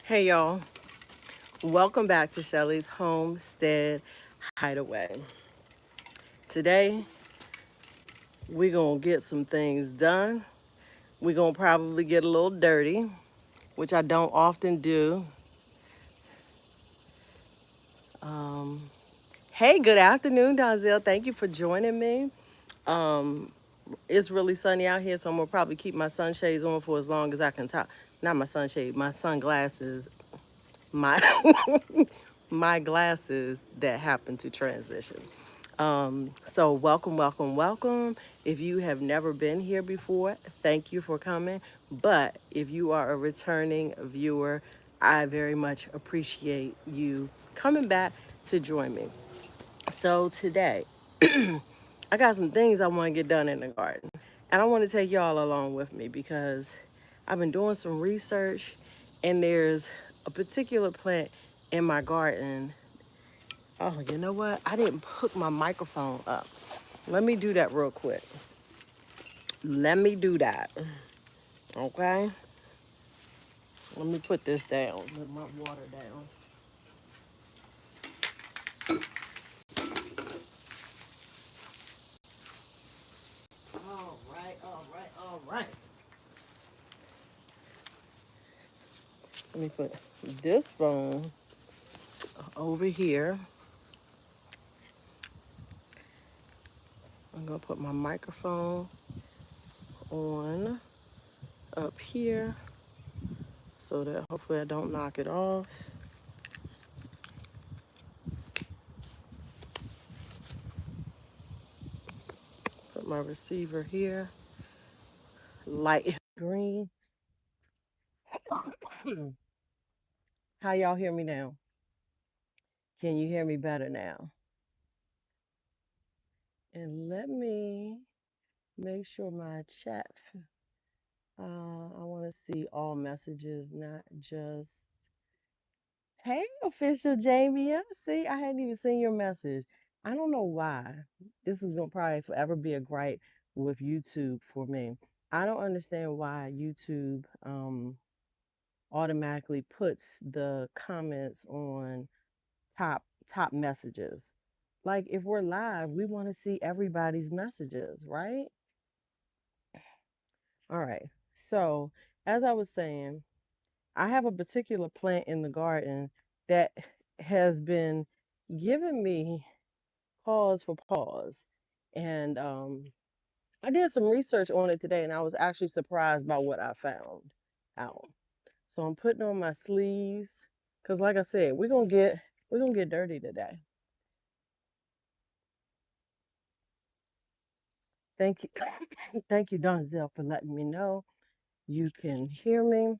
Hey y'all, welcome back to Shelly's Homestead Hideaway. Today, we're gonna get some things done. We're gonna probably get a little dirty, which I don't often do. Hey, good afternoon, Donzel. Thank you for joining me. Um, it's really sunny out here, so I'm gonna probably keep my sunshades on for as long as I can talk. Not my sunshade, my sunglasses, my my glasses that happen to transition. So welcome, welcome, welcome. If you have never been here before, thank you for coming. But if you are a returning viewer, I very much appreciate you coming back to join me. So today, I got some things I want to get done in the garden. And I want to take y'all along with me because I've been doing some research and there's a particular plant in my garden. Oh, you know what? I didn't hook my microphone up. Let me do that real quick. Let me do that. Okay? Let me put this down. Put my water down. All right, all right, all right. Let me put this phone over here. I'm gonna put my microphone on up here so that hopefully I don't knock it off. Put my receiver here, light green. How y'all hear me now? Can you hear me better now? And let me make sure my chat, I want to see all messages, not just, hey, official Jamie. See, I hadn't even seen your message. I don't know why. This is going to probably forever be a gripe with YouTube for me. I don't understand why YouTube automatically puts the comments on top messages. Like if we're live, we want to see everybody's messages, right? All right. So, as I was saying, I have a particular plant in the garden that has been giving me cause for pause. And I did some research on it today and I was actually surprised by what I found out. So I'm putting on my sleeves because like I said, we're gonna get dirty today. Thank you. Thank you, Donzel, for letting me know you can hear me.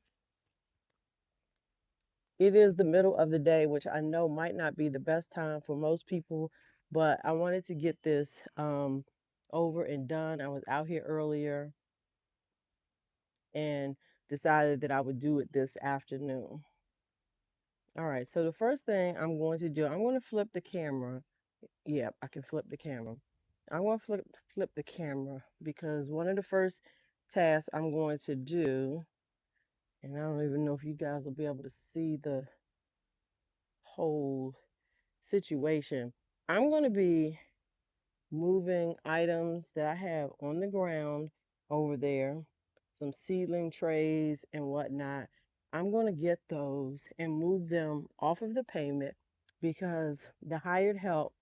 It is the middle of the day, which I know might not be the best time for most people, but I wanted to get this over and done. I was out here earlier and decided that I would do it this afternoon. All right, so the first thing I'm going to do, I'm going to flip the camera. Yep, I can flip the camera. I'm going to flip the camera because one of the first tasks I'm going to do, and I don't even know if you guys will be able to see the whole situation. I'm going to be moving items that I have on the ground over there, some seedling trays and whatnot. I'm going to get those and move them off of the pavement because the hired help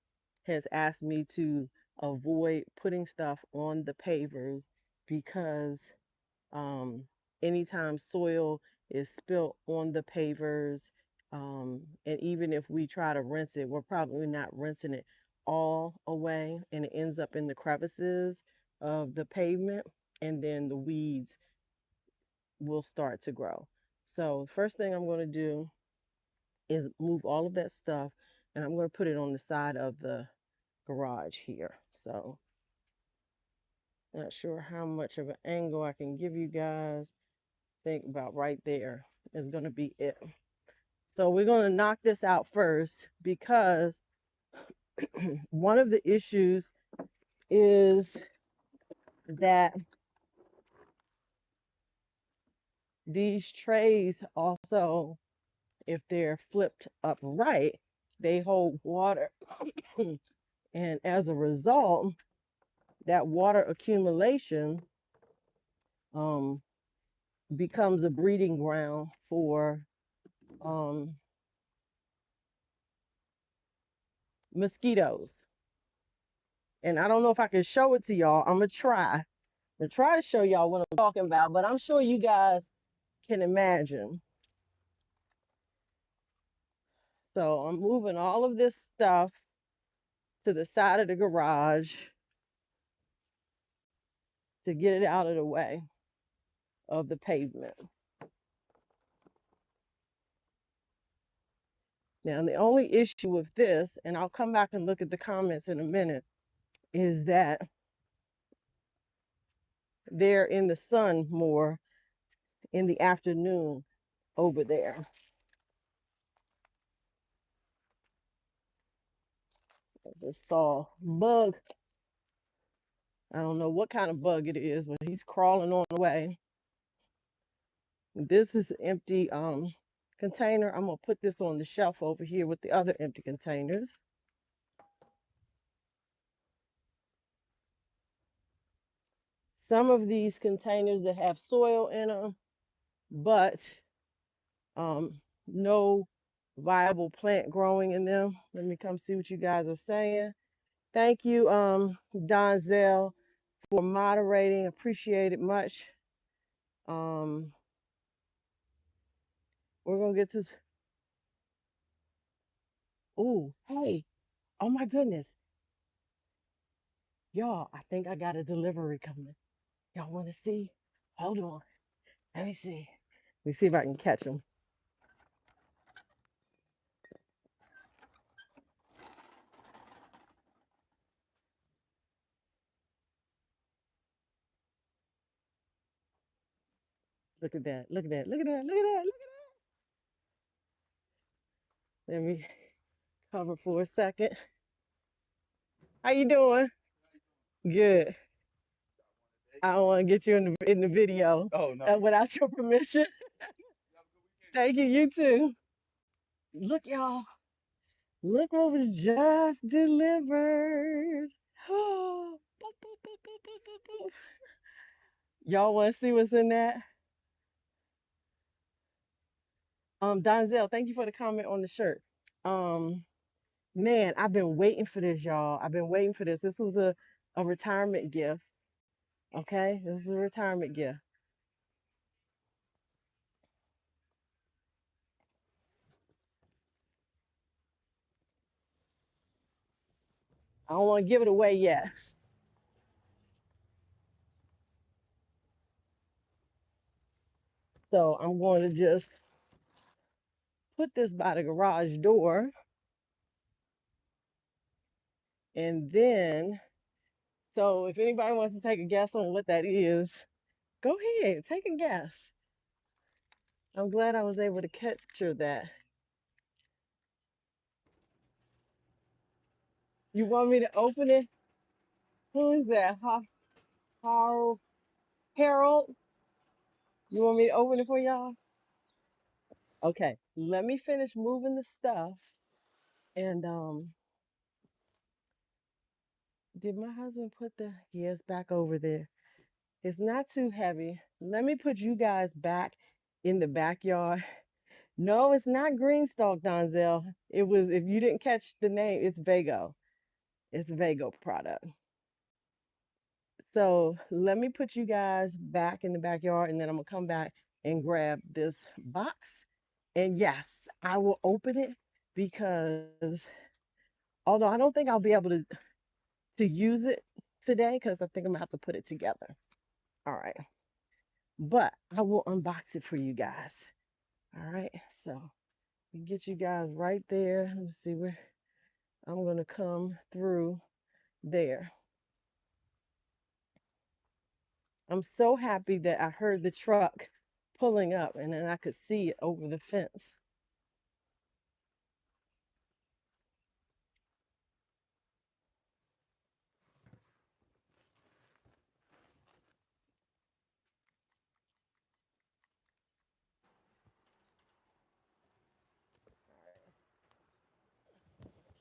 has asked me to avoid putting stuff on the pavers because um, anytime soil is spilt on the pavers, and even if we try to rinse it, we're probably not rinsing it all away, and it ends up in the crevices of the pavement, and then the weeds will start to grow. So, first thing I'm going to do is move all of that stuff, and I'm going to put it on the side of the garage here. So, not sure how much of an angle I can give you guys. Think about right there is going to be it. So we're going to knock this out first because one of the issues is that these trays also if they're flipped upright, they hold water. And as a result, that water accumulation um, becomes a breeding ground for um, mosquitoes. And I don't know if I can show it to y'all. I'm going to try. I'm going to try to show y'all what I'm talking about, but I'm sure you guys can imagine. So I'm moving all of this stuff to the side of the garage to get it out of the way of the pavement. Now, the only issue with this, and I'll come back and look at the comments in a minute, is that they're in the sun more in the afternoon over there. I just saw a bug. I don't know what kind of bug it is, but he's crawling on the way. This is an empty container. I'm gonna put this on the shelf over here with the other empty containers. Some of these containers that have soil in them, but no viable plant growing in them. Let me come see what you guys are saying. Thank you, Donzel, for moderating. Appreciate it much. We're gonna get to. Oh, hey! Oh my goodness, y'all! I think I got a delivery coming. Y'all want to see? Hold on. Let me see. Let me see if I can catch them. Look at that. Look at that. Look at that. Look at that. Look at that. Let me cover for a second. How you doing? Good. I don't want to get you in the video. Oh, no. Without your permission. Thank you. You too. Look, y'all. Look what was just delivered. Y'all want to see what's in that? Donzel, thank you for the comment on the shirt. Man, I've been waiting for this, y'all. I've been waiting for this. This was a retirement gift. Okay, this is a retirement gift. I don't want to give it away yet. So I'm going to just put this by the garage door. And then, so if anybody wants to take a guess on what that is, go ahead, take a guess. I'm glad I was able to capture that. You want me to open it? Who is that? Harold? You want me to open it for y'all? Okay, let me finish moving the stuff. And did my husband put the, yes, back over there. It's not too heavy. Let me put you guys back in the backyard. No, it's not Greenstalk, Donzel. It was, if you didn't catch the name, it's Vago. It's a Vago product. So let me put you guys back in the backyard, and then I'm gonna come back and grab this box. And yes, I will open it because although I don't think I'll be able to use it today because I think I'm gonna have to put it together. All right. But I will unbox it for you guys. All right. So we get you guys right there. Let me see where I'm gonna come through there. I'm so happy that I heard the truck pulling up and then I could see it over the fence.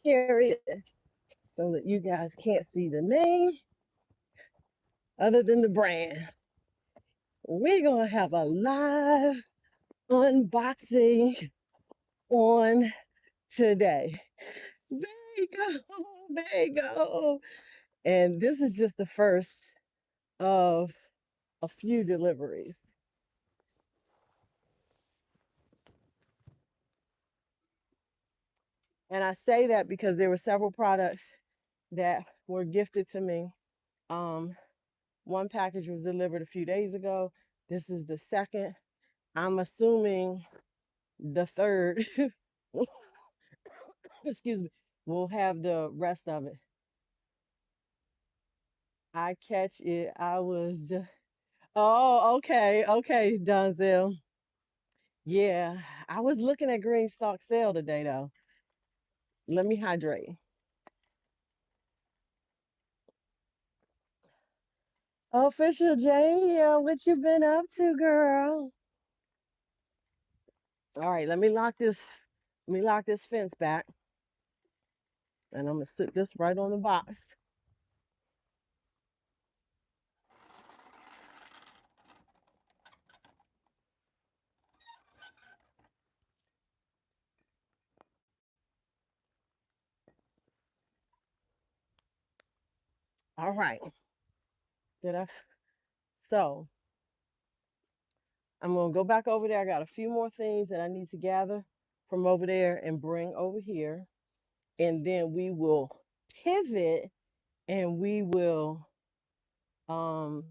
carry it so that you guys can't see the name other than the brand. We're going to have a live unboxing on today. There you go. There you go. And this is just the first of a few deliveries. And I say that because there were several products that were gifted to me. Um, one package was delivered a few days ago. This is the second. I'm assuming the third, excuse me, we'll have the rest of it. I catch it. I was just, oh, okay, okay, Donzel. Yeah, I was looking at green stock sale today though. Let me hydrate. Official Jamie, what you been up to, girl? All right, let me lock this fence back. And I'm gonna sit this right on the box. All right. Did I? So I'm gonna go back over there. I got a few more things that I need to gather from over there and bring over here. And then we will pivot and um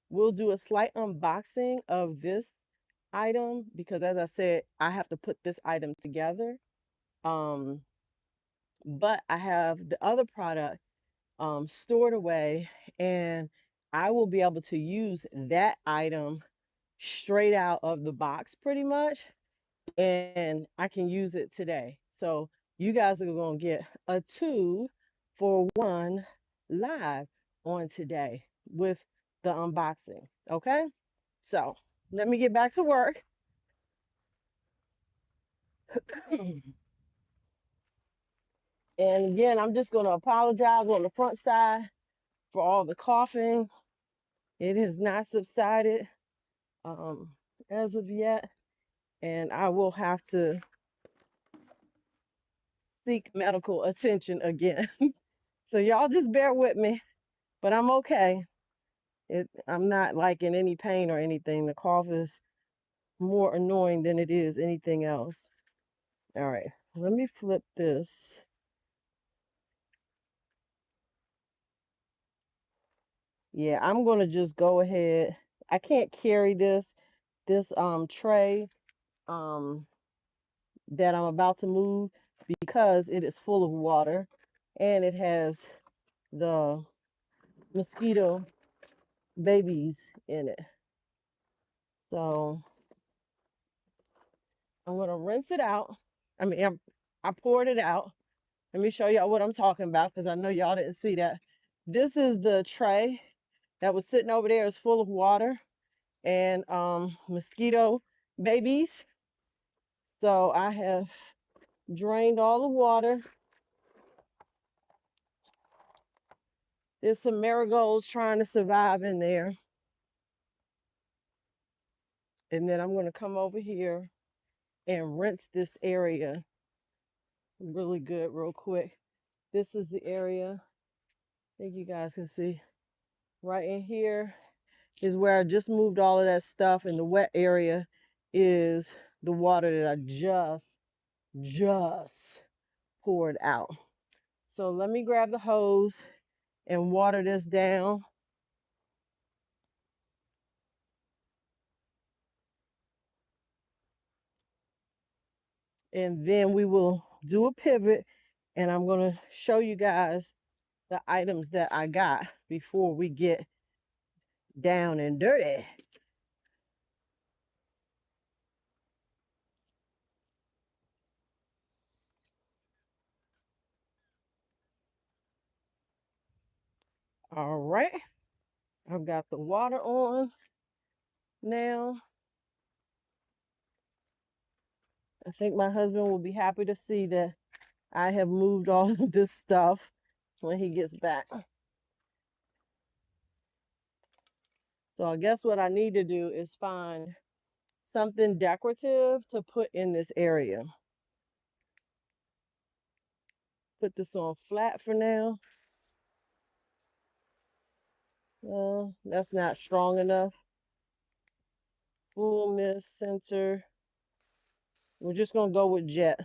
we'll do a slight unboxing of this item because as I said, I have to put this item together. Um, but I have the other product stored away and I will be able to use that item straight out of the box pretty much and I can use it today. So you guys are going to get a 2-for-1 live on today with the unboxing. Okay. So let me get back to work. And again, I'm just going to apologize on the front side for all the coughing. It has not subsided um, as of yet. And I will have to seek medical attention again. So y'all just bear with me, but I'm okay. I'm not like in any pain or anything. The cough is more annoying than it is anything else. All right, let me flip this. Yeah, I'm gonna just go ahead. I can't carry this tray um that I'm about to move because it is full of water and it has the mosquito babies in it. So I'm gonna rinse it out. I mean, I poured it out. Let me show y'all what I'm talking about because I know y'all didn't see that. This is the tray that was sitting over there. It's full of water and mosquito babies. So I have drained all the water. There's some marigolds trying to survive in there. And then I'm going to come over here and rinse this area really good, real quick. This is the area. I think you guys can see right in here is where I just moved all of that stuff, and the wet area is the water that I just poured out. So let me grab the hose and water this down. And then we will do a pivot and I'm going to show you guys the items that I got before we get down and dirty. All right. I've got the water on now. I think my husband will be happy to see that I have moved all of this stuff when he gets back. So I guess what I need to do is find something decorative to put in this area. Put this on flat for now. That's not strong enough. Full mist center. We're just gonna go with jet.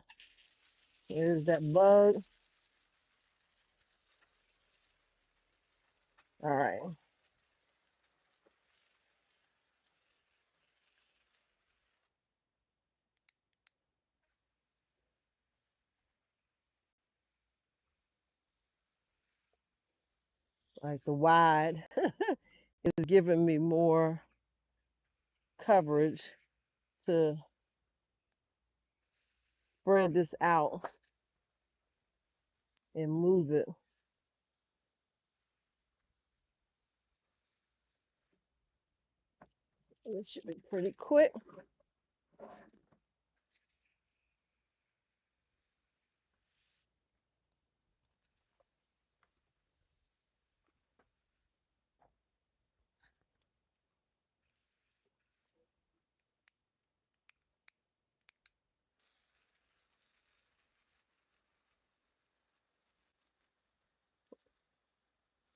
There's that bug. All right. Like the wide is giving me more coverage to spread this out and move it. This should be pretty quick.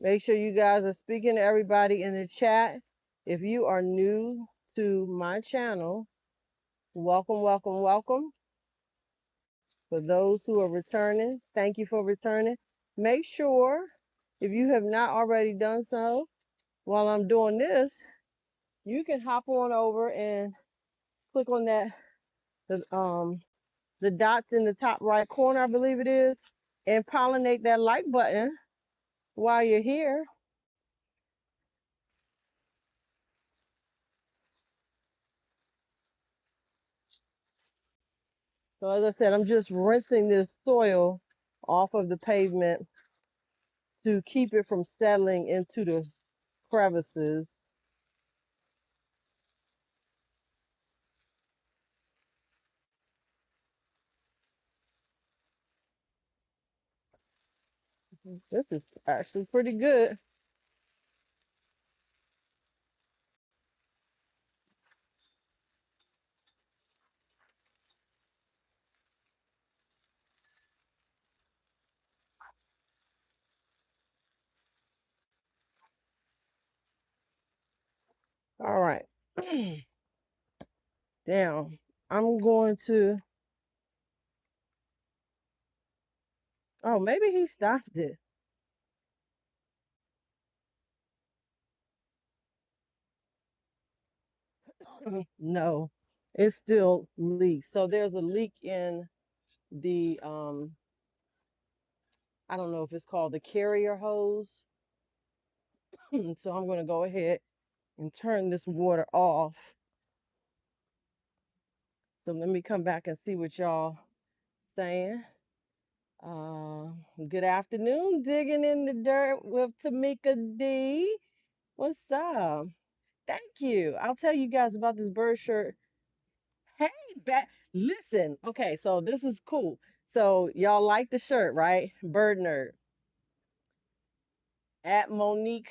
Make sure you guys are speaking to everybody in the chat. If you are new to my channel, welcome, welcome, welcome. For those who are returning, thank you for returning. Make sure, if you have not already done so, while I'm doing this, you can hop on over and click on that, the dots in the top right corner, I believe it is, and pollinate that like button while you're here. So as I said, I'm just rinsing this soil off of the pavement to keep it from settling into the crevices. This is actually pretty good. All right. Now, I'm going to, oh, maybe he stopped it. No, it still leaks. So there's a leak in the, I don't know if it's called the carrier hose. So I'm going to go ahead and turn this water off. So let me come back and see what y'all saying. Good afternoon, digging in the dirt with Tamika D. What's up? Thank you. I'll tell you guys about this bird shirt. Hey, listen. Okay, so this is cool. So y'all like the shirt, right? Bird nerd at Monique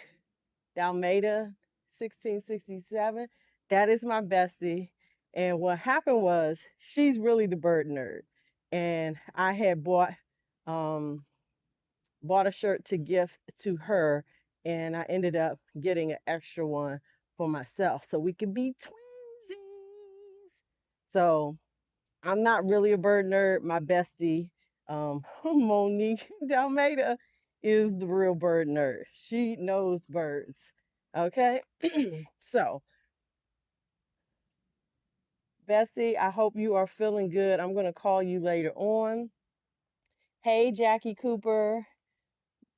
Dalmeda 1667. That is my bestie. And what happened was she's really the bird nerd. And I had um bought a shirt to gift to her, and I ended up getting an extra one for myself so we could be twinsies. So I'm not really a bird nerd. My bestie, Monique Dalmeda, is the real bird nerd. She knows birds. Okay. So, Bestie, I hope you are feeling good. I'm going to call you later on. Hey, Jackie Cooper.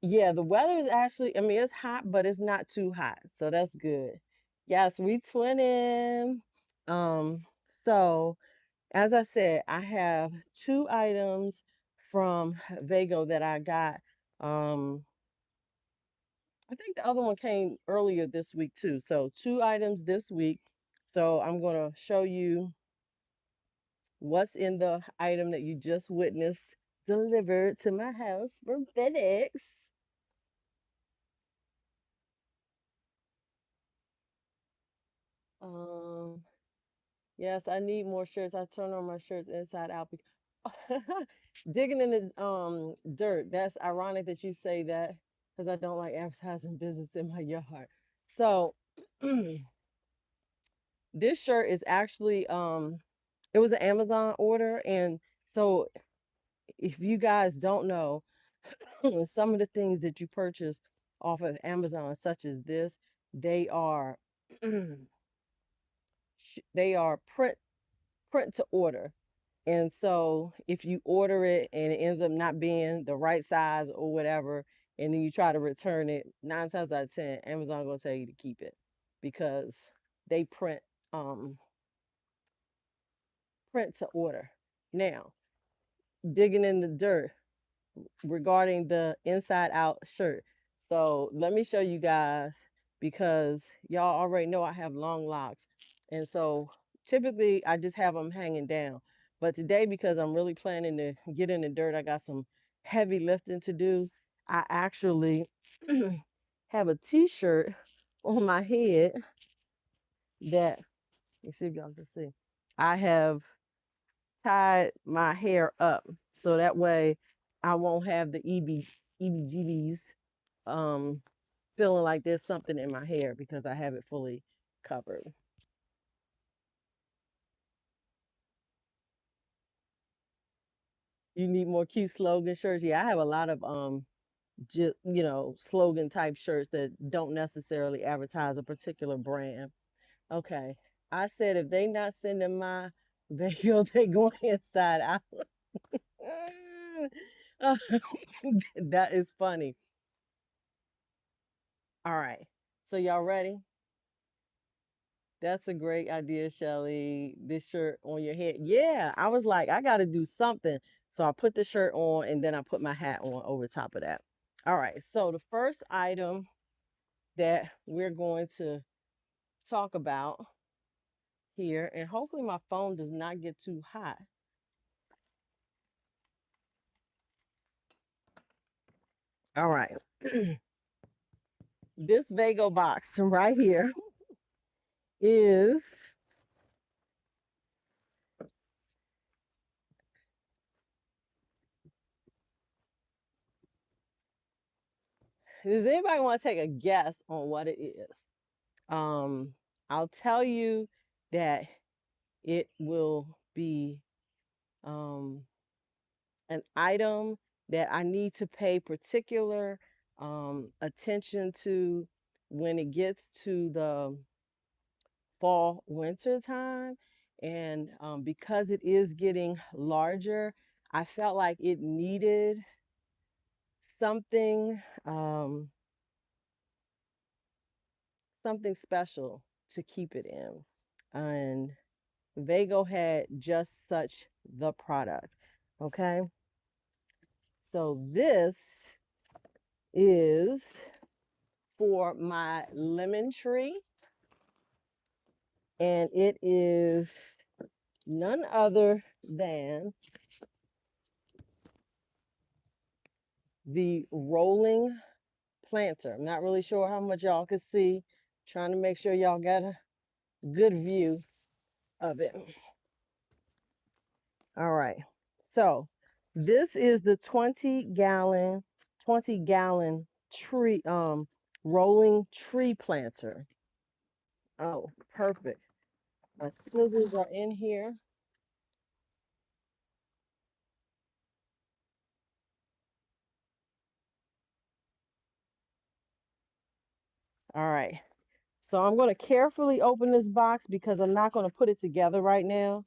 Yeah, the weather is actually, I mean, it's hot, but it's not too hot. So that's good. Yes, we twinning. Um, so as I said, I have two items from Vago that I got. I think the other one came earlier this week too. So two items this week. So I'm going to show you what's in the item that you just witnessed delivered to my house from FedEx. Um, yes, I need more shirts. I turn on my shirts inside out. Digging in the dirt. That's ironic that you say that because I don't like advertising business in my yard. So this shirt is actually it was an Amazon order, and so if you guys don't know, some of the things that you purchase off of Amazon, such as this, they are they are print to order. And so if you order it and it ends up not being the right size or whatever, and then you try to return it, 9 times out of 10, Amazon gonna tell you to keep it because they um print to order. Now, digging in the dirt regarding the inside out shirt. So let me show you guys because y'all already know I have long locks. And so typically I just have them hanging down. But today, because I'm really planning to get in the dirt, I got some heavy lifting to do. I actually have a t-shirt on my head that, you see if y'all can see. I have tied my hair up so that way I won't have the EBGBs um, feeling like there's something in my hair because I have it fully covered. You need more cute slogan shirts. Yeah, I have a lot of slogan type shirts that don't necessarily advertise a particular brand. Okay. I said if they not sending my video, they going inside out. That is funny. All right. So y'all ready? That's a great idea, Shelly. This shirt on your head. Yeah, I was like, I got to do something. So I put the shirt on and then I put my hat on over top of that. All right. So the first item that we're going to talk about here, and hopefully my phone does not get too hot. All right. This Vago box right here is, does anybody want to take a guess on what it is? Um, I'll tell you that it will be um, an item that I need to pay particular attention to when it gets to the fall winter time. And because it is getting larger, I felt like it needed something something special to keep it in. And Vago had just such the product. Okay. So this is for my lemon tree, and it is none other than the rolling planter. I'm not really sure how much y'all can see. Trying to make sure y'all got a good view of it. All right. So this is the 20 gallon tree rolling tree planter. Oh, perfect. My scissors are in here. All right. So I'm going to carefully open this box because I'm not going to put it together right now.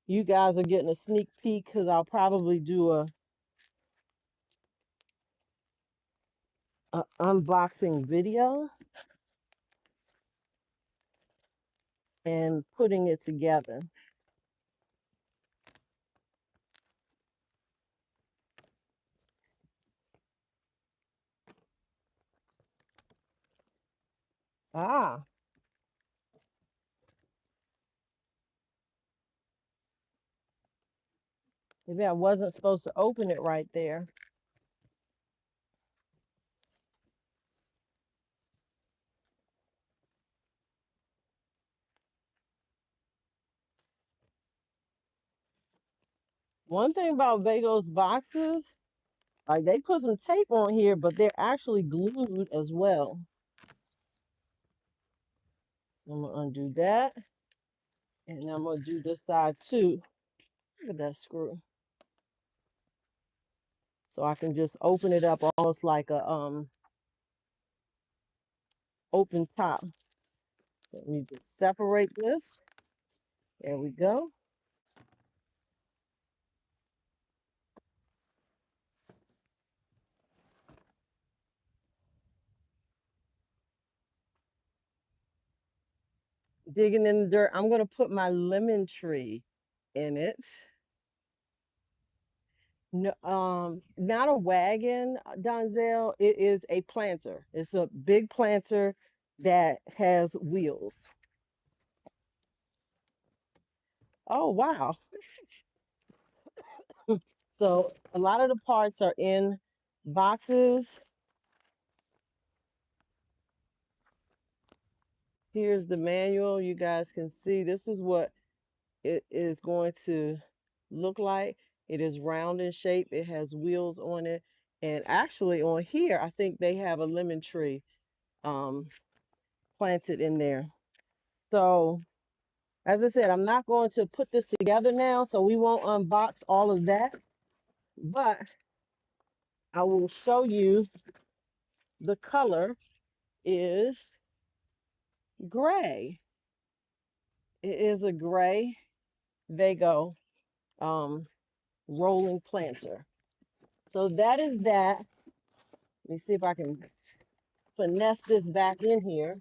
You guys are getting a sneak peek because I'll probably do a unboxing video and putting it together. Ah, Maybe I wasn't supposed to open it right there. One thing about Vago's boxes, like they put some tape on here, but they're actually glued as well. I'm gonna undo that. And I'm gonna do this side too. Look at that screw. So I can just open it up almost like a open top. So let me just separate this. There we go. Digging in the dirt. I'm gonna put my lemon tree in it. No, not a wagon, Donzel. It is a planter. It's a big planter that has wheels. Oh wow. So a lot of the parts are in boxes. Here's the manual. You guys can see this is what it is going to look like. It is round in shape. It has wheels on it. And actually on here, I think they have a lemon tree planted in there. So as I said, I'm not going to put this together now, so we won't unbox all of that. But I will show you the color is gray. It is a gray Vago rolling planter. So that is that. Let me see if I can finesse this back in here.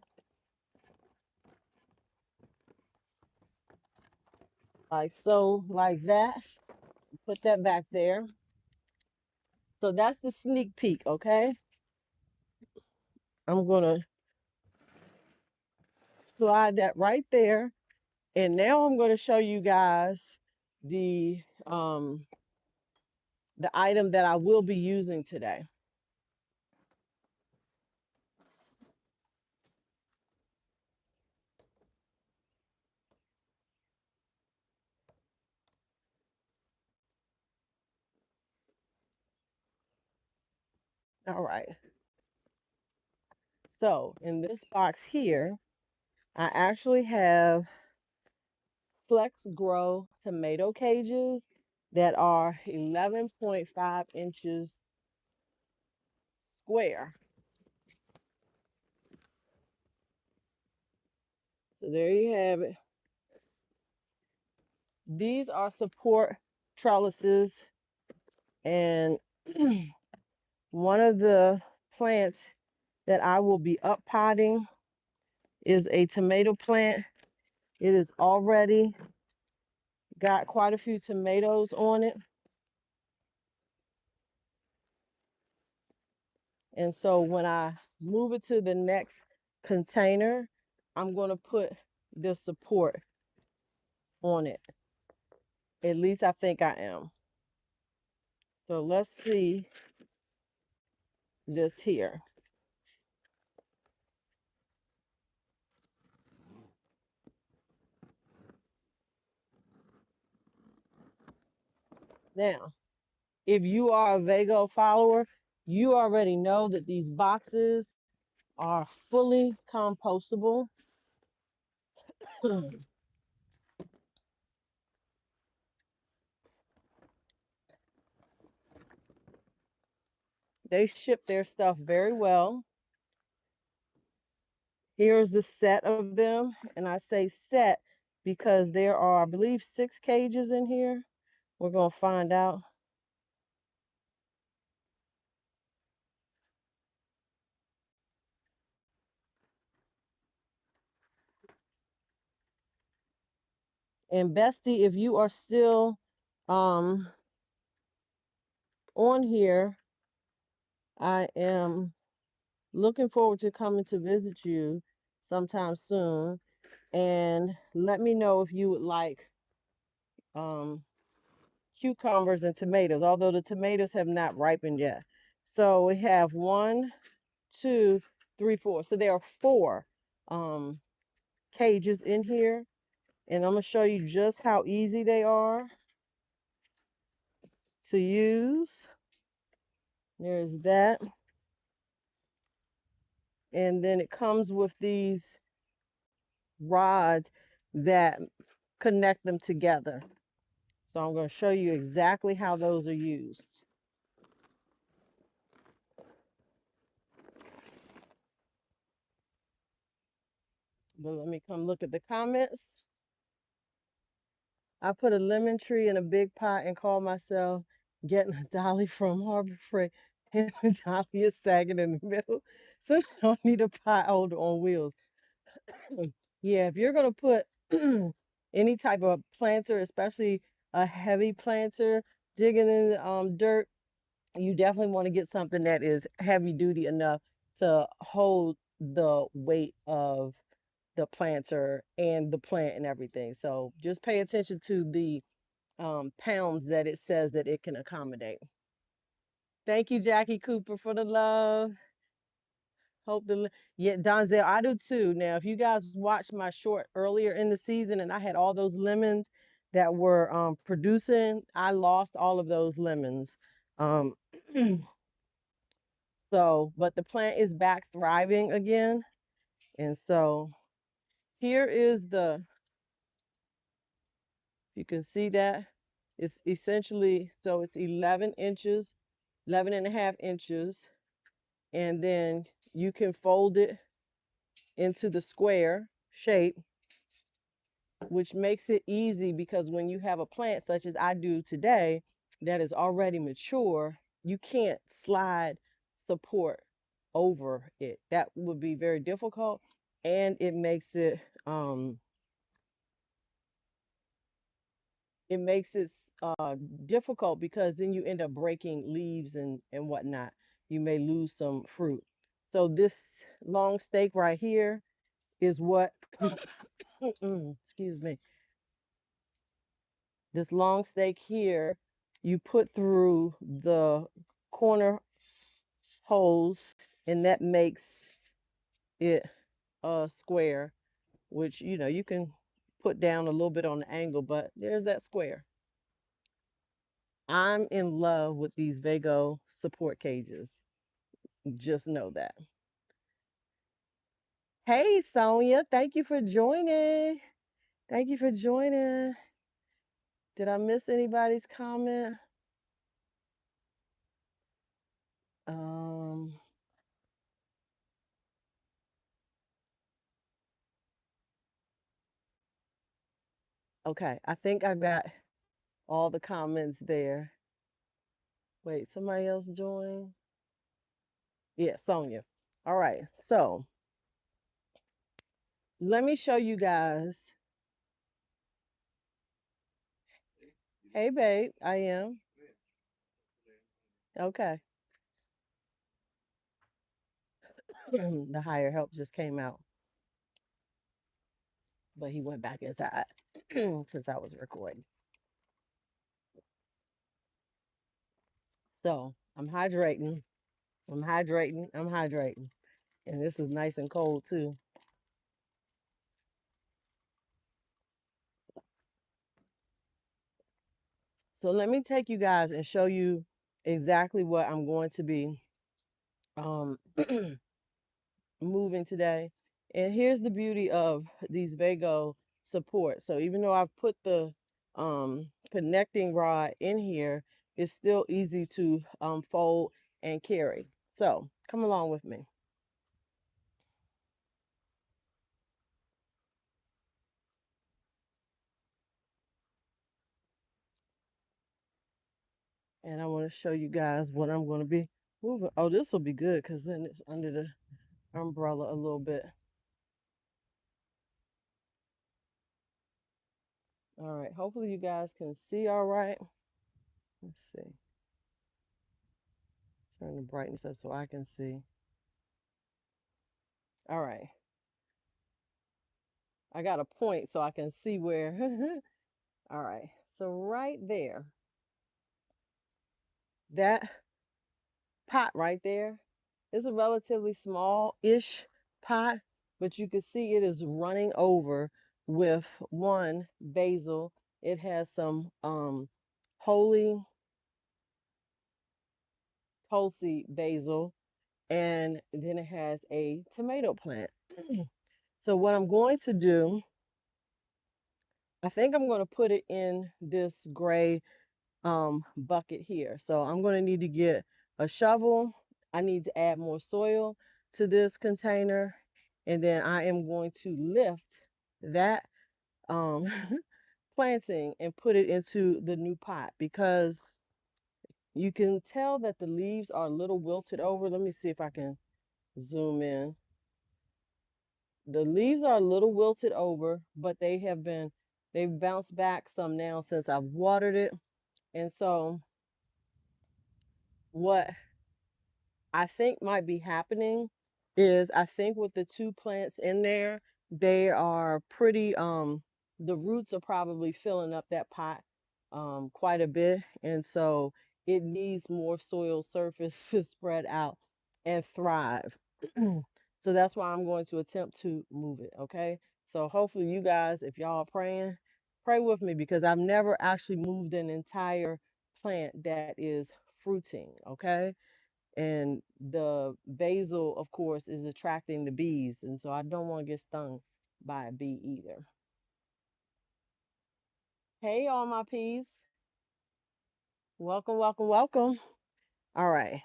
Like so, like that. Put that back there. So that's the sneak peek, okay? I'm gonna slide that right there. And now I'm gonna show you guys the item that I will be using today. All right. So in this box here, I actually have Flex Grow tomato cages that are 11.5 inches square. So there you have it. These are support trellises, and one of the plants that I will be up potting is a tomato plant. It is already got quite a few tomatoes on it. And so when I move it to the next container, I'm going to put the support on it. At least I think I am. So let's see this here. Now, if you are a Vago follower, you already know that these boxes are fully compostable. They ship their stuff very well. Here's the set of them. And I say set because there are, I believe, 6 cages in here. We're going to find out. And Bestie, if you are still on here, I am looking forward to coming to visit you sometime soon. And let me know if you would like cucumbers and tomatoes, although the tomatoes have not ripened yet. So we have 1, 2, 3, 4. So there are 4 um, cages in here. And I'm going to show you just how easy they are to use. There's that. And then it comes with these rods that connect them together. So I'm going to show you exactly how those are used. But let me come look at the comments. I put a lemon tree in a big pot and call myself getting a dolly from Harbor Freight. And the dolly is sagging in the middle. So I don't need a pot holder on wheels. Yeah, if you're going to put any type of planter, especially a heavy planter, digging in the dirt, you definitely want to get something that is heavy duty enough to hold the weight of the planter and the plant and everything. So just pay attention to the pounds that it says that it can accommodate. Thank you, Jackie Cooper, for the love. Hope the yeah, Donzel, I do too. Now, if you guys watched my short earlier in the season and I had all those lemons that were producing, I lost all of those lemons. Um, so, but the plant is back thriving again. And so here is the, you can see that it's essentially, so it's 11 inches, 11 and a half inches. And then you can fold it into the square shape, which makes it easy because when you have a plant such as I do today that is already mature, you can't slide support over it. That would be very difficult, and it makes it difficult because then you end up breaking leaves and whatnot. You may lose some fruit. So this long stake right here is what excuse me, this long stake here you put through the corner holes, and that makes it a square, which you can put down a little bit on the angle, but there's that square. I'm in love with these Vago support cages. Just know that. Hey, Sonia, thank you for joining. Thank you for joining. Did I miss anybody's comment? Um, okay, I think I got all the comments there. Wait, somebody else joined? Yeah, Sonia. All right, so let me show you guys. Hey, babe, I am. Okay. The higher help just came out, but he went back inside since I was recording. So I'm hydrating. I'm hydrating. I'm hydrating. And this is nice and cold too. So let me take you guys and show you exactly what I'm going to be um, moving today. And here's the beauty of these Vago supports. So even though I've put the connecting rod in here, it's still easy to fold and carry. So come along with me. And I want to show you guys what I'm going to be moving. Oh, this will be good because then it's under the umbrella a little bit. All right, hopefully you guys can see all right. Let's see. Turn the brightness up so I can see. All right. I got a point so I can see where. All right. So right there. That pot right there is a relatively small-ish pot, but you can see it is running over with one basil. It has some holy tulsi basil, and then it has a tomato plant. So what I'm going to do, I think I'm going to put it in this gray bucket here. So I'm going to need to get a shovel. I need to add more soil to this container. And then I am going to lift that um, planting and put it into the new pot because you can tell that the leaves are a little wilted over. Let me see if I can zoom in. The leaves are a little wilted over, but they've bounced back some now since I've watered it. And so what I think might be happening is I think with the two plants in there, they are pretty the roots are probably filling up that pot quite a bit. And so it needs more soil surface to spread out and thrive. So that's why I'm going to attempt to move it. Okay. So hopefully you guys, if y'all are praying, pray with me because I've never actually moved an entire plant that is fruiting. Okay, and the basil, of course, is attracting the bees, and so I don't want to get stung by a bee either. Hey, all my peas. Welcome, welcome, welcome. All right.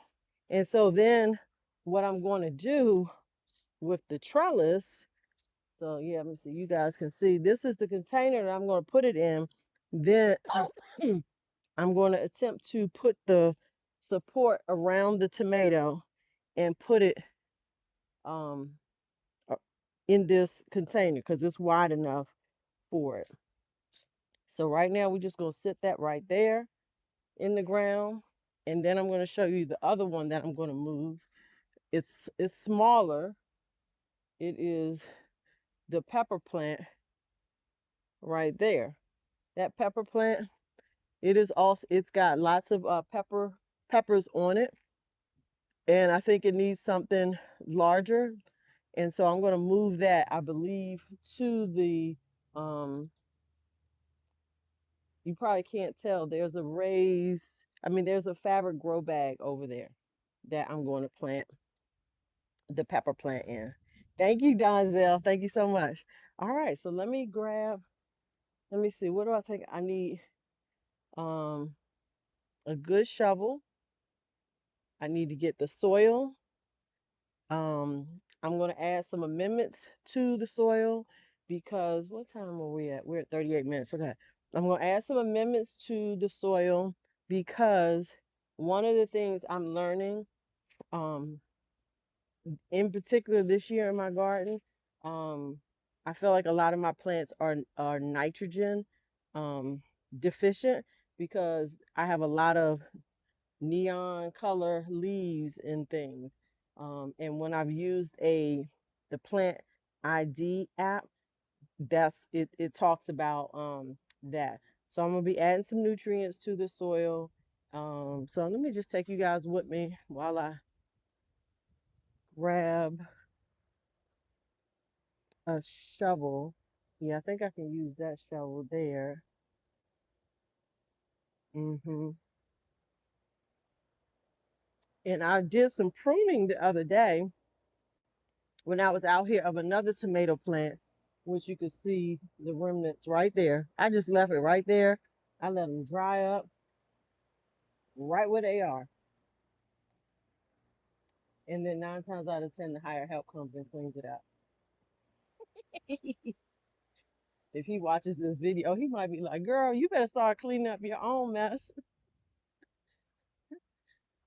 And so then what I'm going to do with the trellis, so yeah, let me see, you guys can see this is the container that I'm going to put it in. Then I'm going to attempt to put the support around the tomato and put it um, uh, in this container because it's wide enough for it. So right now we're just going to sit that right there in the ground. And then I'm going to show you the other one that I'm going to move. It's smaller. It is the pepper plant right there. That pepper plant, it's got lots of peppers on it. And I think it needs something larger. And so I'm going to move that, I believe, to the you probably can't tell. There's a fabric grow bag over there that I'm going to plant the pepper plant in. Thank you, Donzel. Thank you so much. All right, so let me see, what do I think I need? Um, a good shovel. I need to get the soil. I'm going to add some amendments to the soil because what time are we at? We're at 38 minutes. Okay. I'm going to add some amendments to the soil because one of the things I'm learning, um, in particular this year in my garden, um, I feel like a lot of my plants are nitrogen um, deficient because I have a lot of neon color leaves and things. And when I've used the plant ID app, it talks about that. So I'm gonna be adding some nutrients to the soil. So let me just take you guys with me while I grab a shovel. Yeah, I think I can use that shovel there. hmm And I did some pruning the other day when I was out here of another tomato plant, which you could see the remnants right there. I just left it right there. I let them dry up right where they are. And then 9 times out of 10, the higher help comes and cleans it up. If he watches this video, he might be like, girl, you better start cleaning up your own mess.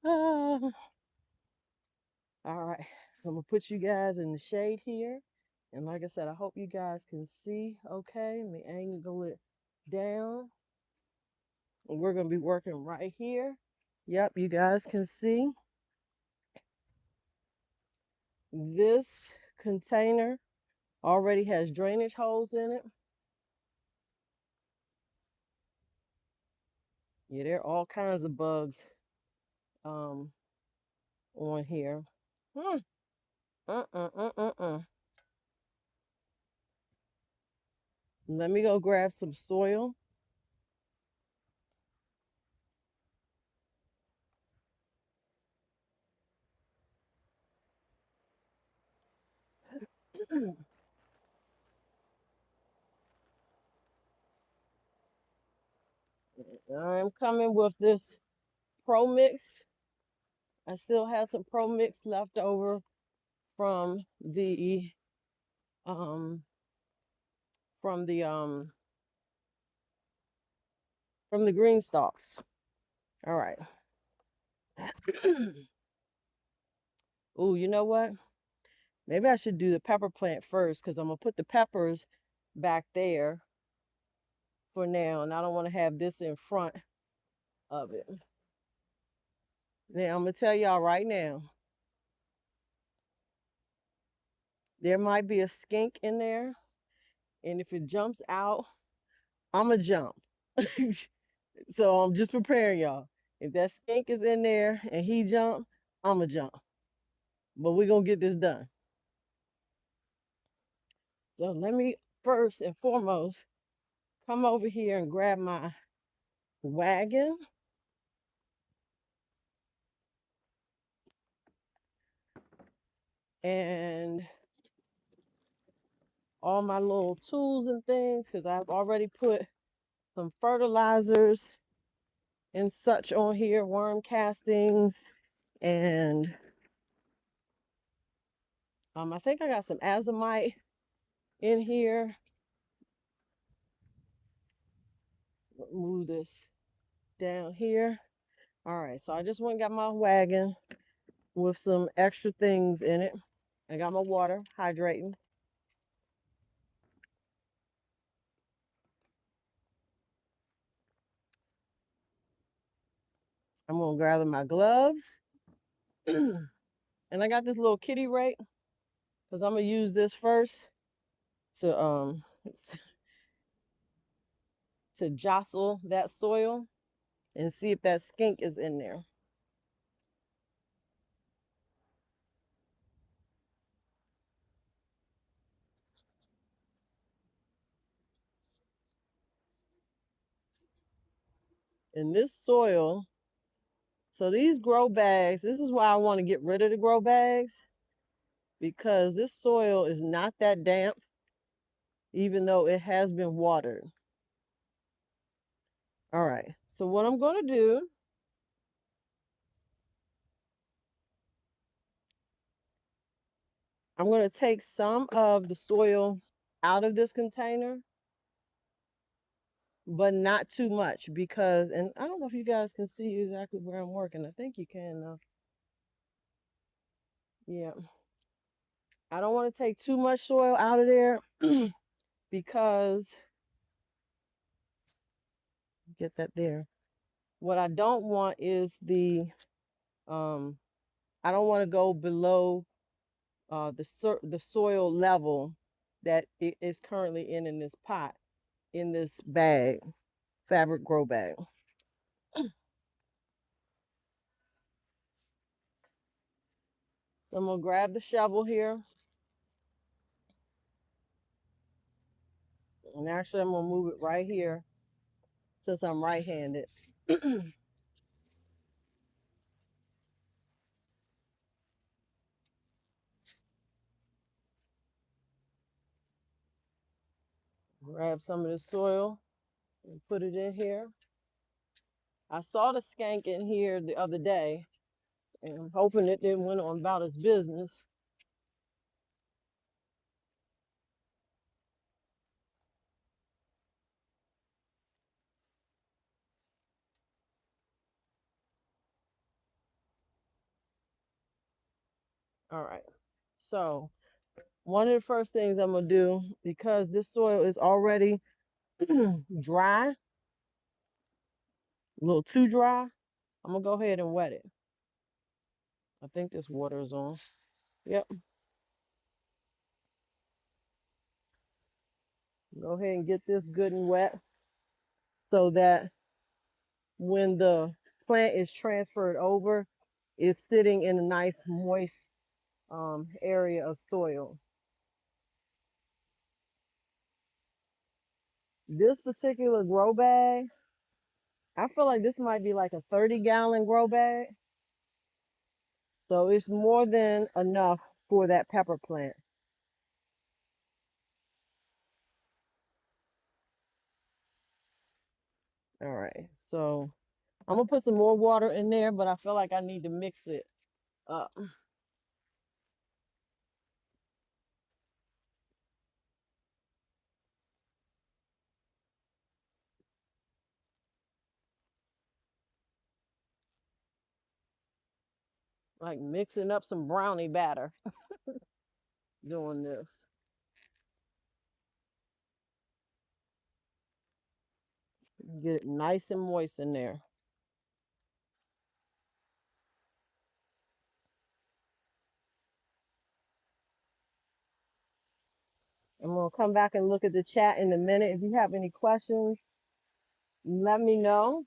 All right. So I'm going to put you guys in the shade here. And like I said, I hope you guys can see okay. Let me angle it down. And we're going to be working right here. Yep, you guys can see this container already has drainage holes in it. Yeah, there are all kinds of bugs um, on here. Hmm. Mm-mm-mm-mm-mm. Let me go grab some soil. I'm coming with this Pro Mix. I still have some Pro Mix left over from the um from the um from the green stalks. All right. Oh, you know what? Maybe I should do the pepper plant first because I'm gonna put the peppers back there for now, and I don't want to have this in front of it. Now I'm gonna tell y'all right now, there might be a skink in there, and if it jumps out, I'ma jump. So I'm just preparing y'all. If that skink is in there and he jump, I'ma jump. But we're gonna get this done. So let me first and foremost come over here and grab my wagon. And all my little tools and things because I've already put some fertilizers and such on here, worm castings, and I think I got some azomite in here. Move this down here. All right, so I just went and got my wagon with some extra things in it. I got my water hydrating. I'm gonna gather my gloves. And I got this little kitty rake because I'm gonna use this first to to jostle that soil and see if that skink is in there. And this soil, so these grow bags, this is why I want to get rid of the grow bags because this soil is not that damp, even though it has been watered. All right, so what I'm going to do, I'm going to take some of the soil out of this container, but not too much because, and I don't know if you guys can see exactly where I'm working. I think you can though. Yeah. I don't want to take too much soil out of there because, get that there. What I don't want is um, I don't want to go below the soil level that it is currently in this pot, in this bag, fabric grow bag. So I'm gonna grab the shovel here, and actually I'm gonna move it right here since I'm right-handed. Grab some of the soil and put it in here. I saw the skank in here the other day, and I'm hoping it didn't went on about its business. All right. So one of the first things I'm gonna do, because this soil is already dry, a little too dry, I'm gonna go ahead and wet it. I think this water is on. Yep. Go ahead and get this good and wet so that when the plant is transferred over, is sitting in a nice moist area of soil. This particular grow bag, I feel like this might be like a 30-gallon grow bag. So it's more than enough for that pepper plant. All right. So I'm gonna put some more water in there, but I feel like I need to mix it up. Like mixing up some brownie batter doing this. Get it nice and moist in there. I'm gonna come back and look at the chat in a minute. If you have any questions, let me know.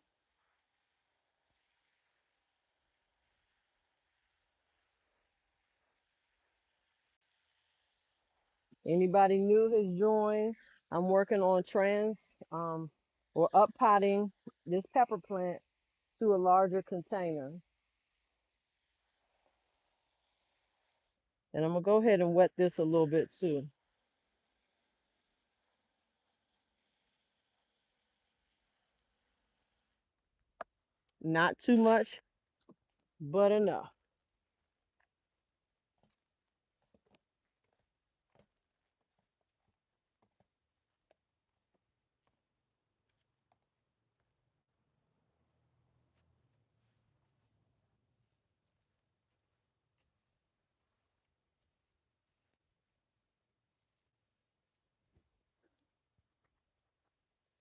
Anybody new has joined. I'm working on or up potting this pepper plant to a larger container. And I'm gonna go ahead and wet this a little bit too. Not too much, but enough.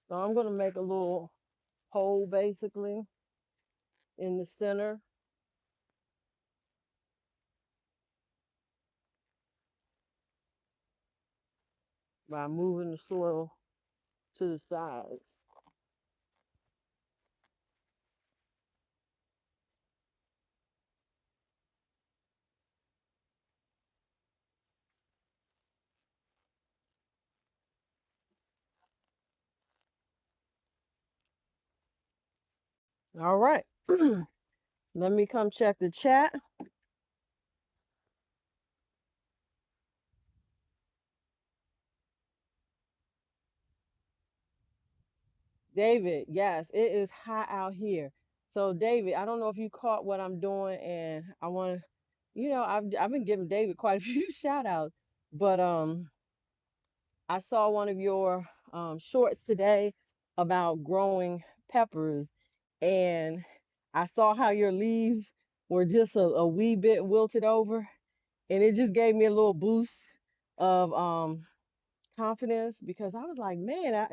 So I'm gonna make a little hole basically in the center by moving the soil to the sides. All right. Let me come check the chat. David, yes, it is hot out here. So David, I don't know if you caught what I'm doing, and I want to, I've been giving David quite a few shout outs, but I saw one of your shorts today about growing peppers, and I saw how your leaves were just a wee bit wilted over, and it just gave me a little boost of confidence because I was like, man,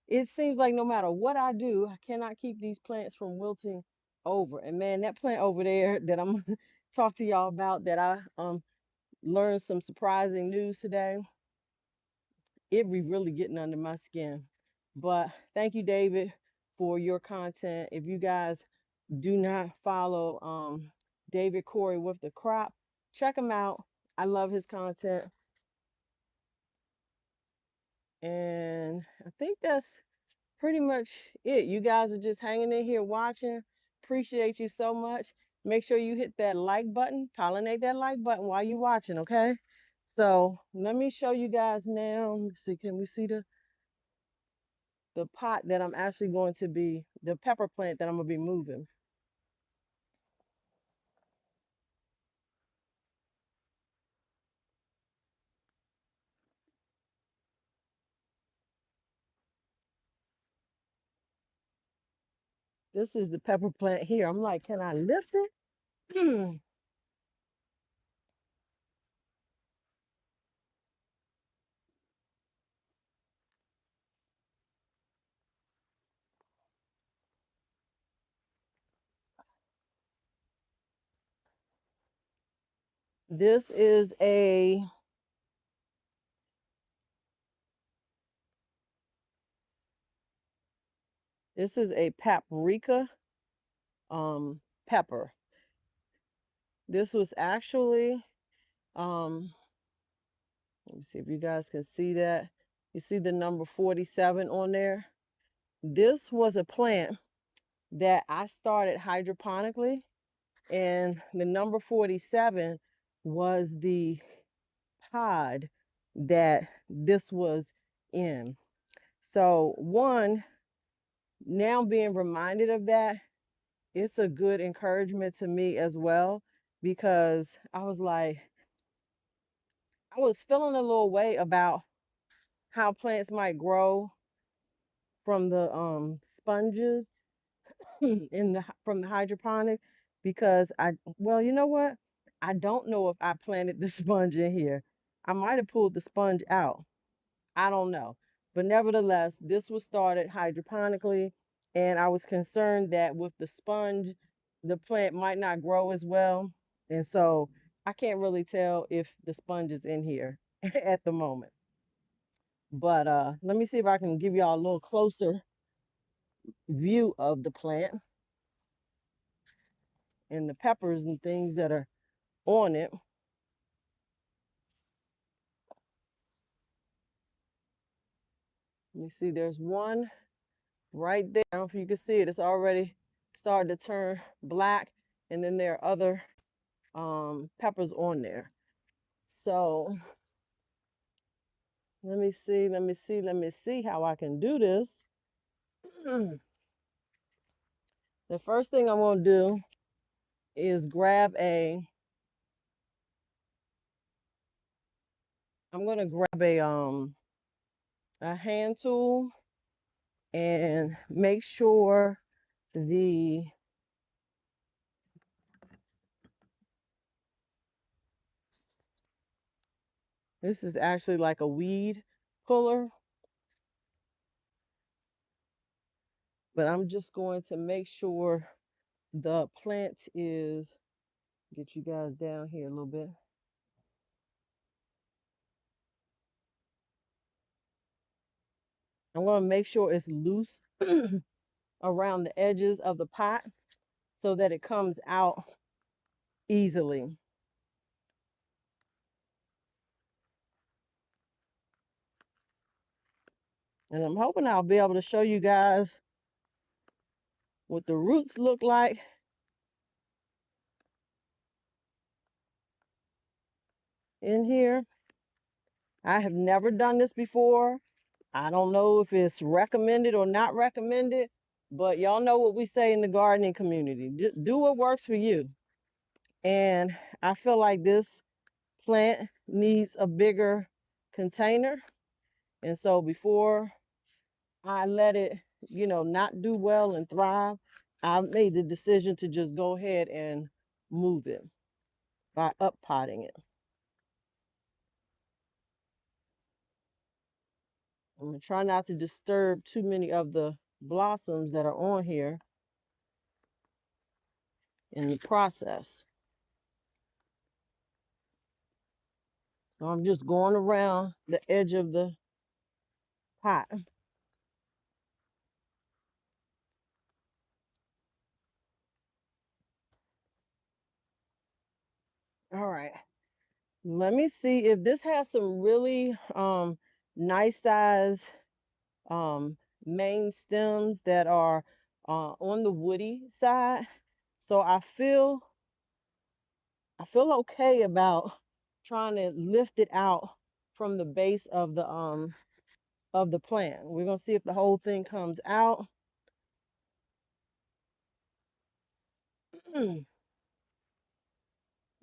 it seems like no matter what I do, I cannot keep these plants from wilting over. And man, that plant over there that I'm gonna talk to y'all about that I learned some surprising news today, it be really getting under my skin. But thank you, David, for your content. If you guys do not follow David Corey with the crop, check him out. I love his content. And I think that's pretty much it. You guys are just hanging in here watching. Appreciate you so much. Make sure you hit that like button, pollinate that like button while you're watching, okay? So let me show you guys now. Let me see, can we see the pot that I'm actually going to be, the pepper plant that I'm gonna be moving? This is the pepper plant here. I'm like, can I lift it? This is a paprika pepper. This was actually, let me see if you guys can see that. You see the number 47 on there? This was a plant that I started hydroponically, and the number 47 was the pod that this was in. So, one, now being reminded of that, it's a good encouragement to me as well, because I was like, I was feeling a little way about how plants might grow from the sponges in the from the hydroponic, because well, you know what? I don't know if I planted the sponge in here. I might have pulled the sponge out. I don't know. But nevertheless, this was started hydroponically, and I was concerned that with the sponge, the plant might not grow as well. And so I can't really tell if the sponge is in here at the moment. But let me see if I can give y'all a little closer view of the plant and the peppers and things that are on it. Let me see, there's one right there. I don't know if you can see it. It's already started to turn black. And then there are other peppers on there. So let me see how I can do this. The first thing I'm going to do is grab a hand tool and make sure this is actually like a weed puller, but I'm just going to make sure the plant is, get you guys down here a little bit. I'm going to make sure it's loose around the edges of the pot so that it comes out easily. And I'm hoping I'll be able to show you guys what the roots look like in here. I have never done this before. I don't know if it's recommended or not recommended, but y'all know what we say in the gardening community. Do what works for you. And I feel like this plant needs a bigger container. And so before I let it, not do well and thrive, I made the decision to just go ahead and move it by up potting it. I'm gonna try not to disturb too many of the blossoms that are on here in the process. So I'm just going around the edge of the pot. All right. Let me see if this has some really nice size main stems that are on the woody side. So I feel okay about trying to lift it out from the base of the plant. We're gonna see if the whole thing comes out.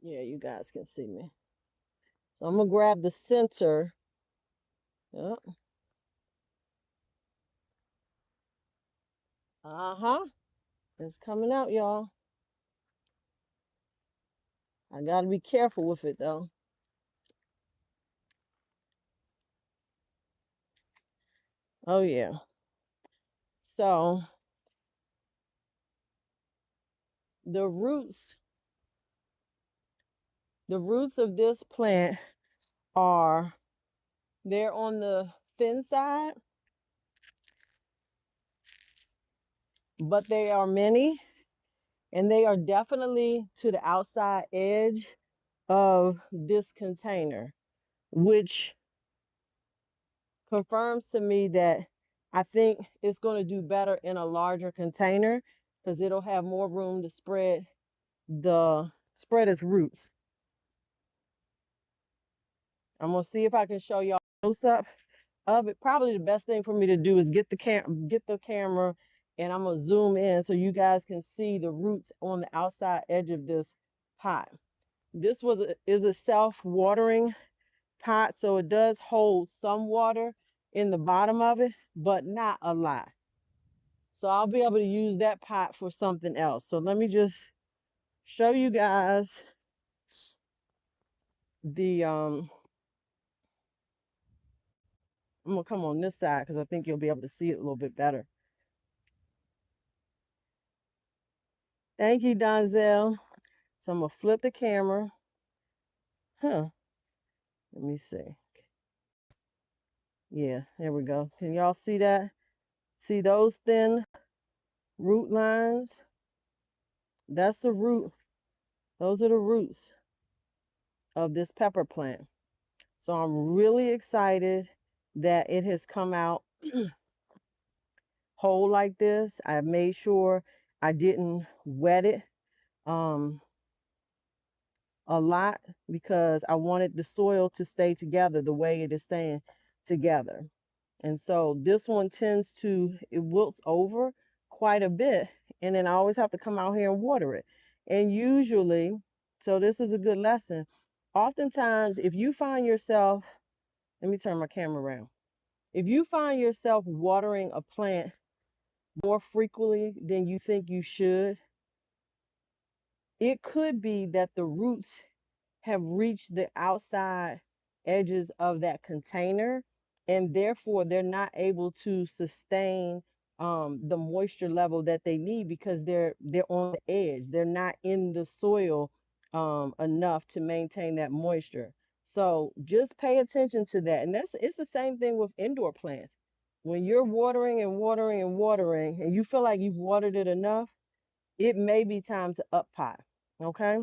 Yeah, you guys can see me. So I'm gonna grab the center. Yep. Uh-huh. It's coming out, y'all. I gotta be careful with it though. Oh yeah. So the roots, the roots of this plant are, they're on the thin side, but they are many. And they are definitely to the outside edge of this container, which confirms to me that I think it's going to do better in a larger container because it'll have more room to spread its roots. I'm going to see if I can show y'all close up of it. Probably the best thing for me to do is get the camera and I'm going to zoom in so you guys can see the roots on the outside edge of this pot. This is a self-watering pot, so it does hold some water in the bottom of it, but not a lot. So I'll be able to use that pot for something else. So let me just show you guys the I'm gonna come on this side because I think you'll be able to see it a little bit better. Thank you, Donzel. So I'm gonna flip the camera. Let me see. Yeah, there we go. Can y'all see that? See those thin root lines? That's the root. Those are the roots of this pepper plant. So I'm really excited that it has come out whole like this. I made sure I didn't wet it a lot because I wanted the soil to stay together the way it is staying together. And so this one it wilts over quite a bit. And then I always have to come out here and water it. And usually, so this is a good lesson. Oftentimes, if you find yourself, let me turn my camera around. If you find yourself watering a plant more frequently than you think you should, it could be that the roots have reached the outside edges of that container and therefore they're not able to sustain the moisture level that they need because they're on the edge. They're not in the soil enough to maintain that moisture. So just pay attention to that. And it's the same thing with indoor plants. When you're watering and watering and watering and you feel like you've watered it enough, it may be time to up pot. Okay?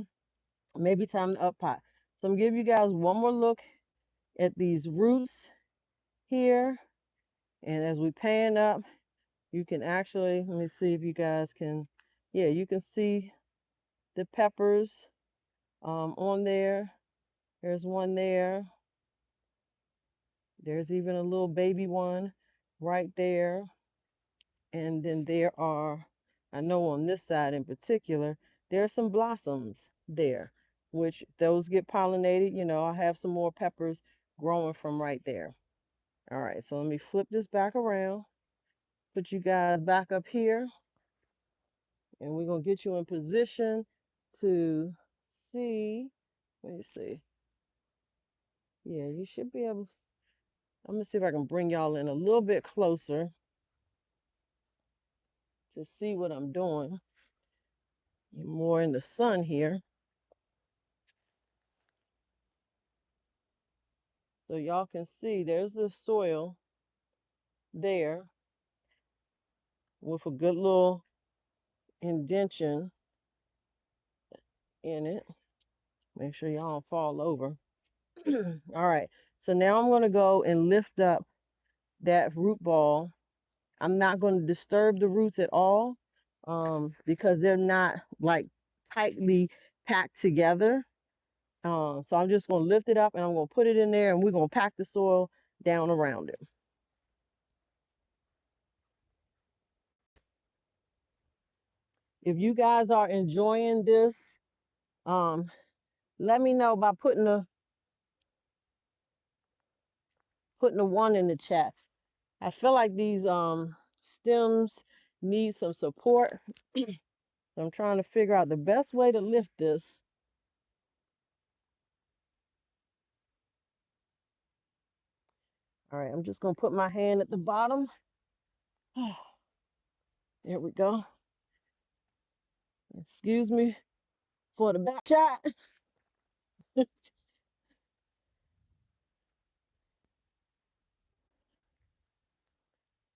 Maybe time to up pot. So I'm gonna give you guys one more look at these roots here. And as we pan up, you can actually, let me see if you guys can, yeah, you can see the peppers on there. There's one there. There's even a little baby one right there. And then there are, I know on this side in particular, there are some blossoms there, which those get pollinated. You know, I have some more peppers growing from right there. All right, so let me flip this back around, put you guys back up here, and we're gonna get you in position to see. Let me see. Yeah, you should be able. I'm gonna see if I can bring y'all in a little bit closer to see what I'm doing. You're more in the sun here. So y'all can see there's the soil there with a good little indention in it. Make sure y'all don't fall over. All right, so now I'm gonna go and lift up that root ball. I'm not gonna disturb the roots at all because they're not like tightly packed together. So I'm just gonna lift it up and I'm gonna put it in there and we're gonna pack the soil down around it. If you guys are enjoying this, let me know by putting a one in the chat. I feel like these stems need some support. I'm trying to figure out the best way to lift this. All right, I'm just gonna put my hand at the bottom. There we go. Excuse me for the back shot.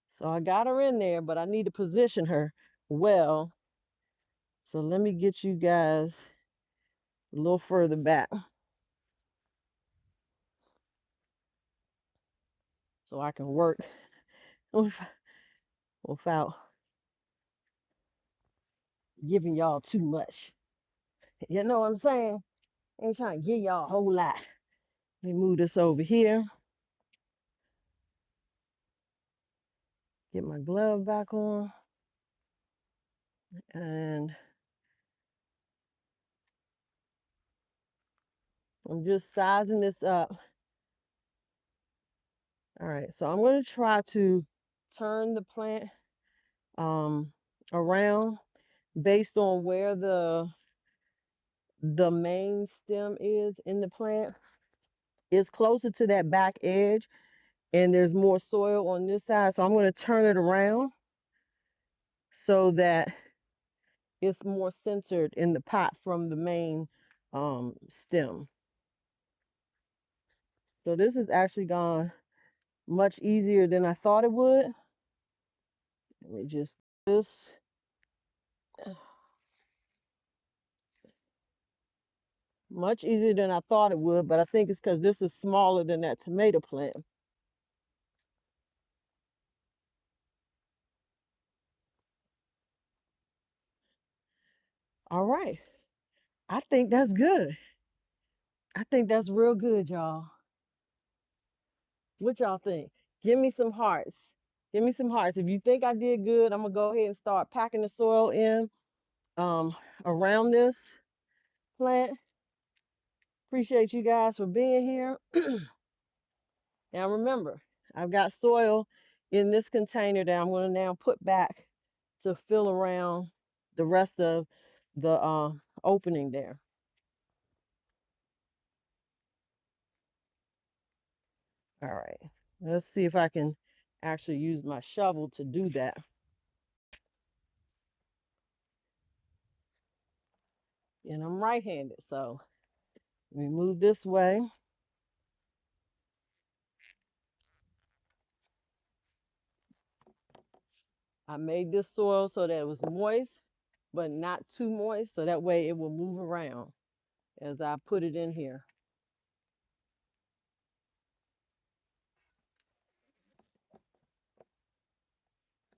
So I got her in there, but I need to position her well So let me get you guys a little further back so I can work without giving y'all too much. You know what I'm saying? Ain't trying to give y'all a whole lot. Let me move this over here. Get my glove back on. And I'm just sizing this up. All right, so I'm going to try to turn the plant around based on where the main stem is in the plant. It's closer to that back edge and there's more soil on this side. So I'm going to turn it around so that it's more centered in the pot from the main stem. So this is actually gone much easier than I thought it would. Let me just do this. Much easier than I thought it would, but I think it's because this is smaller than that tomato plant. All right. I think that's good. I think that's real good, y'all. What y'all think? Give me some hearts. Give me some hearts. If you think I did good, I'm gonna go ahead and start packing the soil in around this plant. Appreciate you guys for being here. Now remember, I've got soil in this container that I'm gonna now put back to fill around the rest of the opening there. All right, let's see if I can actually use my shovel to do that. And I'm right-handed, so let me move this way. I made this soil so that it was moist, but not too moist, so that way it will move around as I put it in here.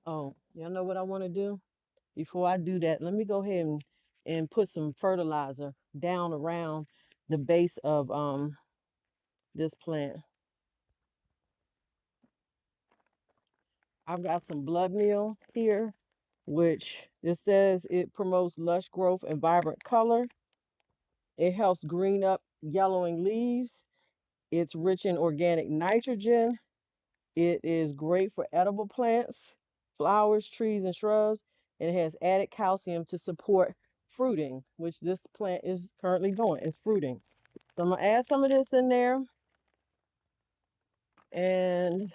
Oh, y'all know what I want to do? Before I do that, let me go ahead and put some fertilizer down around the base of this plant. I've got some blood meal here, which this says it promotes lush growth and vibrant color. It helps green up yellowing leaves. It's rich in organic nitrogen. It is great for edible plants, flowers, trees, and shrubs. And it has added calcium to support fruiting, which this plant is currently doing. It's fruiting. So I'm going to add some of this in there. And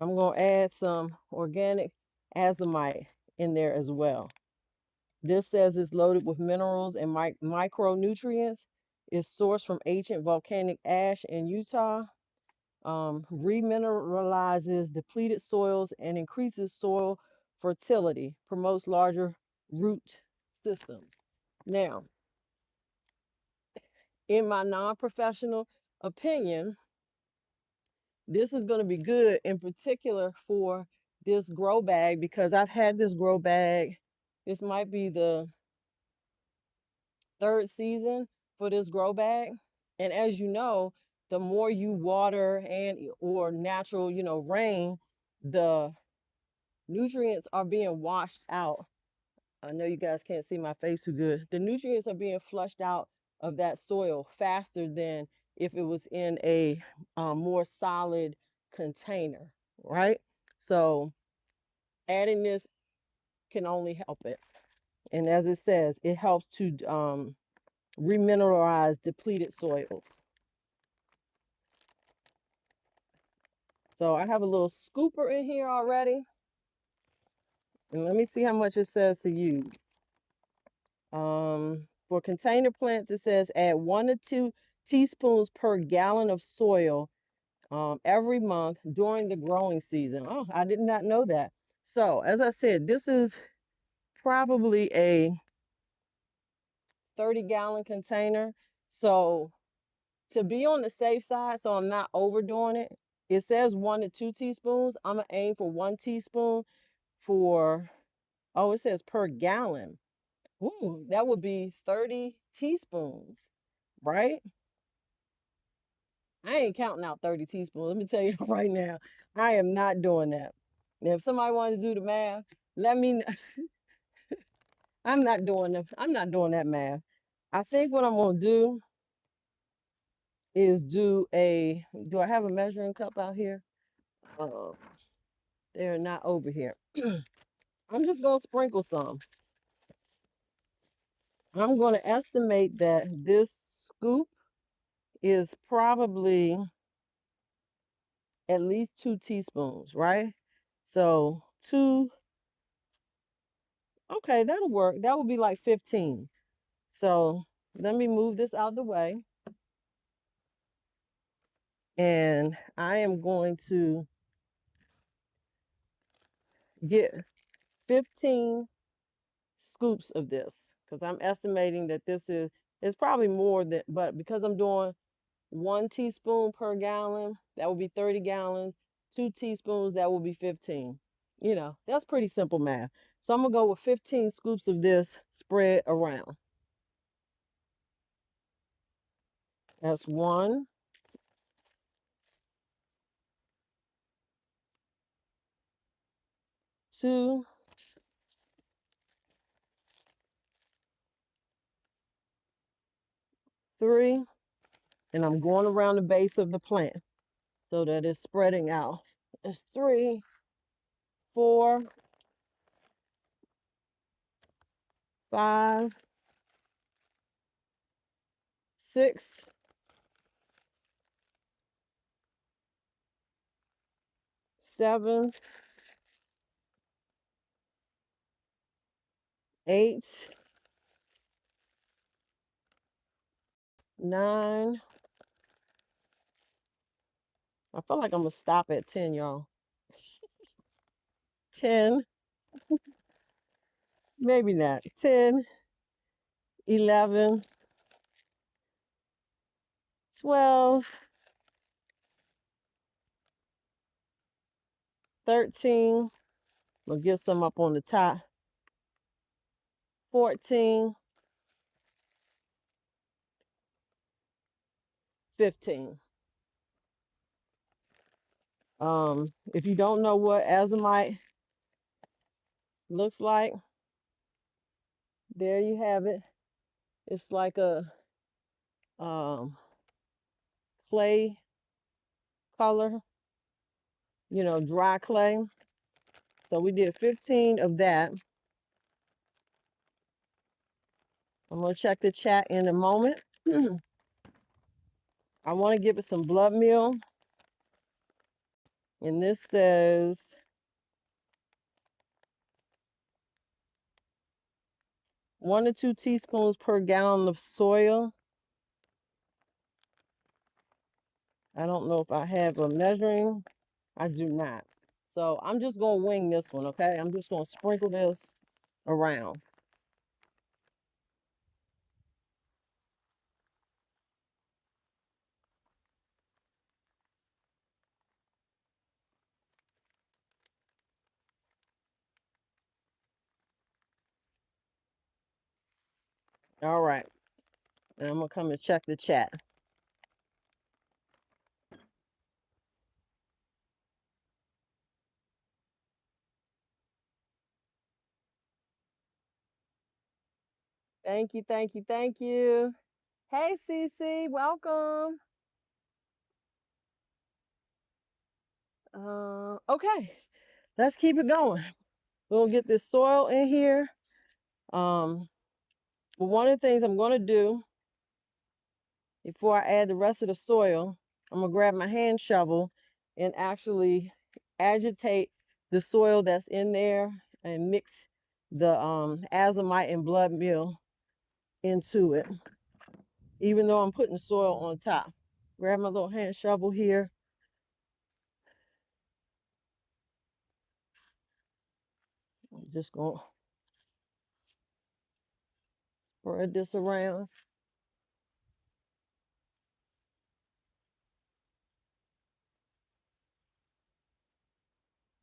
I'm going to add some organic azomite in there as well. This says it's loaded with minerals and micronutrients. It's sourced from ancient volcanic ash in Utah. Remineralizes depleted soils and increases soil fertility, promotes larger root systems. Now, in my non-professional opinion, this is going to be good in particular for this grow bag because I've had this grow bag. This might be the third season for this grow bag. And as you know, the more you water and or natural, rain, the nutrients are being washed out. I know you guys can't see my face too good. The nutrients are being flushed out of that soil faster than if it was in a more solid container, right? So adding this can only help it. And as it says, it helps to remineralize depleted soils. So I have a little scooper in here already. And let me see how much it says to use. For container plants, it says add 1 to 2 teaspoons per gallon of soil every month during the growing season. Oh, I did not know that. So, as I said, this is probably a 30-gallon container. So, to be on the safe side, so I'm not overdoing it, it says 1 to 2 teaspoons. I'm going to aim for 1 teaspoon for, oh, it says per gallon. Ooh, that would be 30 teaspoons, right? I ain't counting out 30 teaspoons. Let me tell you right now, I am not doing that. Now, if somebody wanted to do the math, let me know. I'm not doing that math. I think what I'm gonna do is do I have a measuring cup out here? Uh, they're not over here. I'm just gonna sprinkle some. I'm gonna estimate that this scoop is probably at least 2 teaspoons, right? So okay, that'll work. That would be like 15. So let me move this out of the way. And I am going to get 15 scoops of this because I'm estimating that this is, it's probably more than, but because I'm doing 1 teaspoon per gallon, that would be 30 gallons. 2 teaspoons, that will be 15. You know, that's pretty simple math. So I'm gonna go with 15 scoops of this spread around. That's 1, 2, 3, and I'm going around the base of the plant so that it's spreading out. It's 3, 4, 5, 6, 7, 8, 9. I feel like I'm gonna stop at 10, y'all. 10, maybe not. 10, 11, 12, 13. We'll get some up on the top. 14, 15. If you don't know what azomite looks like, there you have it. It's like a clay color, you know, dry clay. So we did 15 of that. I'm gonna check the chat in a moment. I want to give it some blood meal. And this says 1 to 2 teaspoons per gallon of soil. I don't know if I have a measuring. I do not. So I'm just going to wing this one, okay? I'm just going to sprinkle this around. All right. And I'm going to come and check the chat. Thank you, thank you, thank you. Hey, Cece, welcome. Okay, let's keep it going. We'll get this soil in here. But one of the things I'm going to do before I add the rest of the soil, I'm going to grab my hand shovel and actually agitate the soil that's in there and mix the azomite and blood meal into it, even though I'm putting soil on top. Grab my little hand shovel here Just gonna spread this around.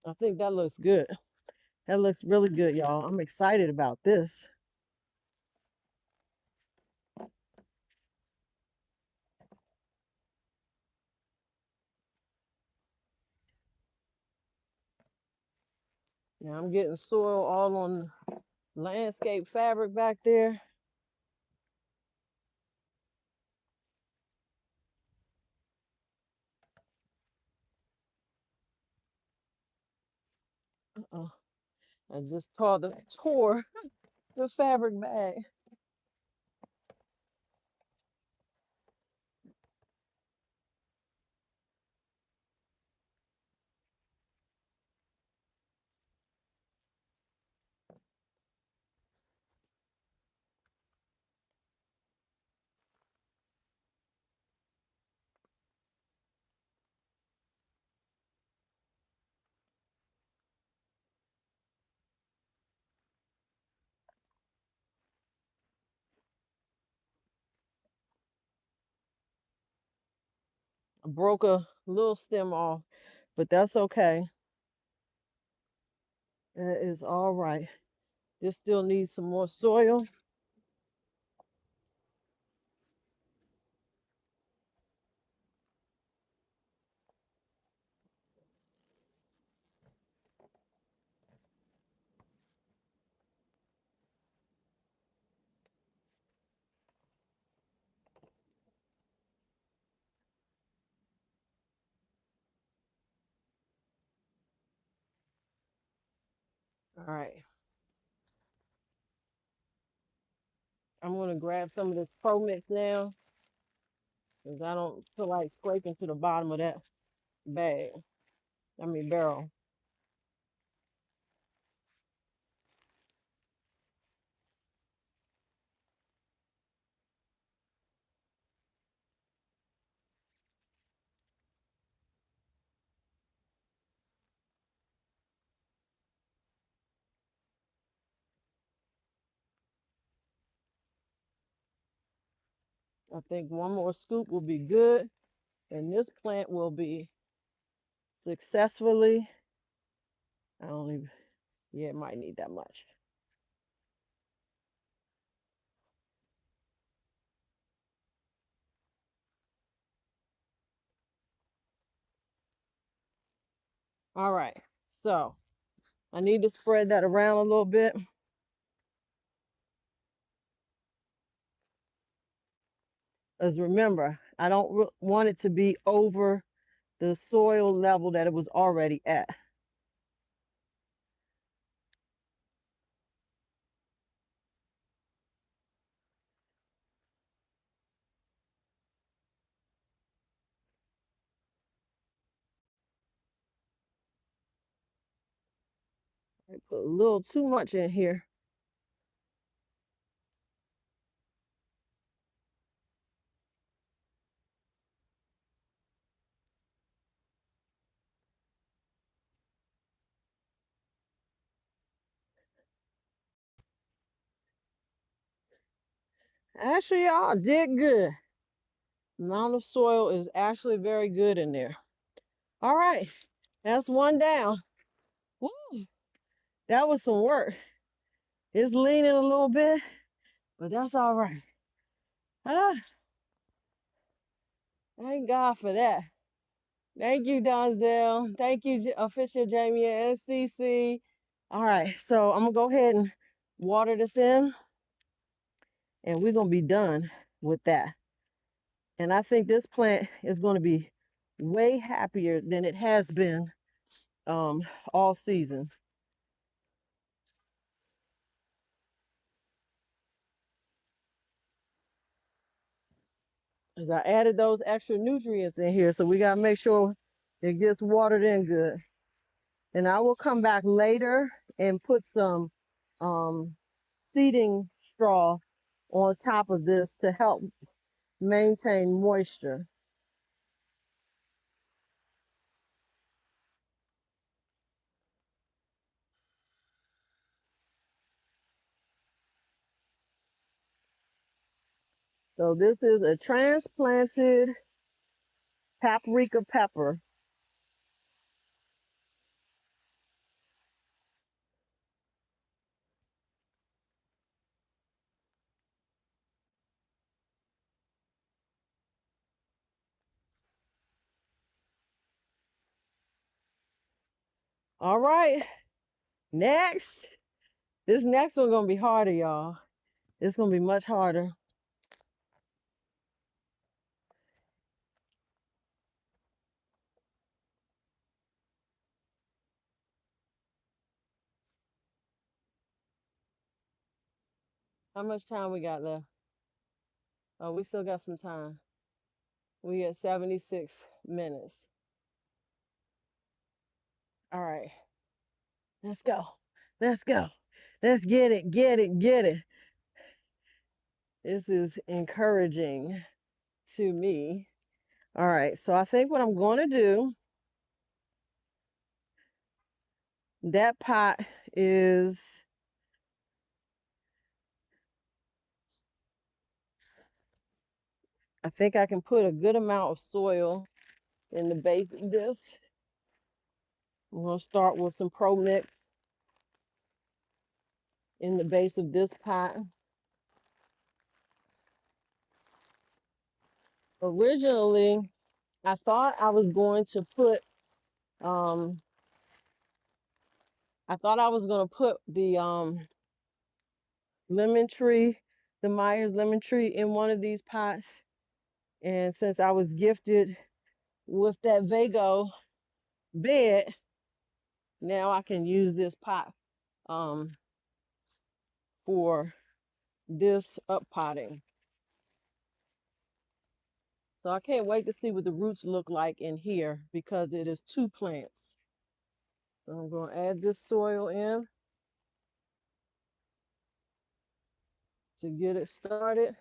I think that looks good. That looks really good, y'all. I'm excited about this. Now I'm getting soil all on landscape fabric back there. Uh-oh. I just tore the fabric bag. I broke a little stem off, but that's okay. That is all right. This still needs some more soil. All right. I'm going to grab some of this Pro Mix now because I don't feel like scraping to the bottom of that bag. I mean, barrel. I think one more scoop will be good, and this plant will be successfully. I don't even, yeah, it might need that much. All right, so I need to spread that around a little bit. As remember, I don't want it to be over the soil level that it was already at. I put a little too much in here. Actually, y'all did good. The amount of soil is actually very good in there. All right, that's one down. Woo, that was some work. It's leaning a little bit, but that's all right. Ah, thank God for that. Thank you, Donzel. Thank you, Official Jamie and CC. All right, so I'm gonna go ahead and water this in, and we're gonna be done with that. And I think this plant is gonna be way happier than it has been all season. As I added those extra nutrients in here, so we gotta make sure it gets watered in good. And I will come back later and put some seeding straw on top of this to help maintain moisture. So this is a transplanted paprika pepper. All right, next. This next one gonna be harder, y'all. It's gonna be much harder. How much time we got left? Oh, we still got some time. We at 76 minutes. All right, let's go. Let's go. Let's get it, get it, get it. This is encouraging to me. All right, so I think what I'm going to do, that pot is, I think I can put a good amount of soil in the base of this. I'm going to start with some Pro Mix in the base of this pot. Originally, I thought I was going to put the lemon tree, the Myers lemon tree in one of these pots. And since I was gifted with that Vago bed, now I can use this pot for this up potting. So I can't wait to see what the roots look like in here because it is 2 plants. So I'm going to add this soil in to get it started.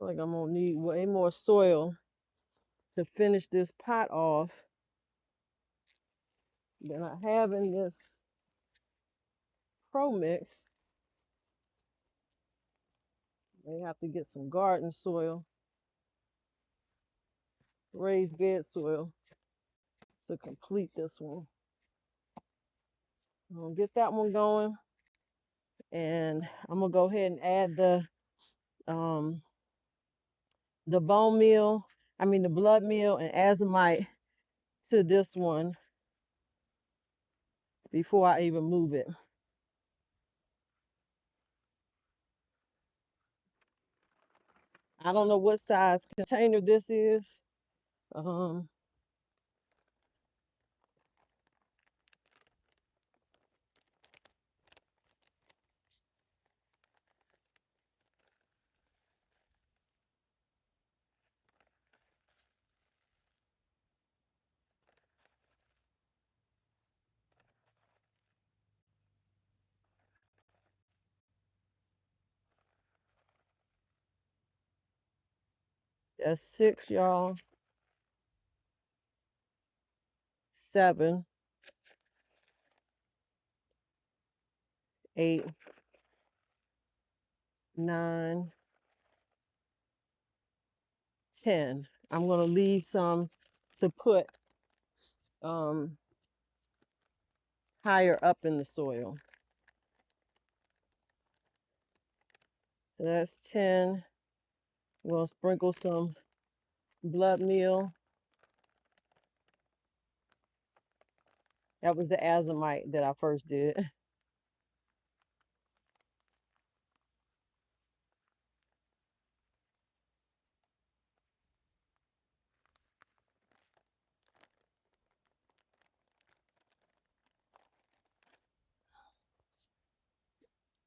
Like I'm gonna need way more soil to finish this pot off than I have in this Pro Mix. They have to get some garden soil, raised bed soil to complete this one. I'm gonna get that one going, and I'm gonna go ahead and add the bone meal, the blood meal and azomite to this one before I even move it. I don't know what size container this is. That's 6, y'all. 7, 8, 9, 10. I'm gonna leave some to put higher up in the soil. So that's 10. We'll sprinkle some blood meal. That was the azomite that I first did.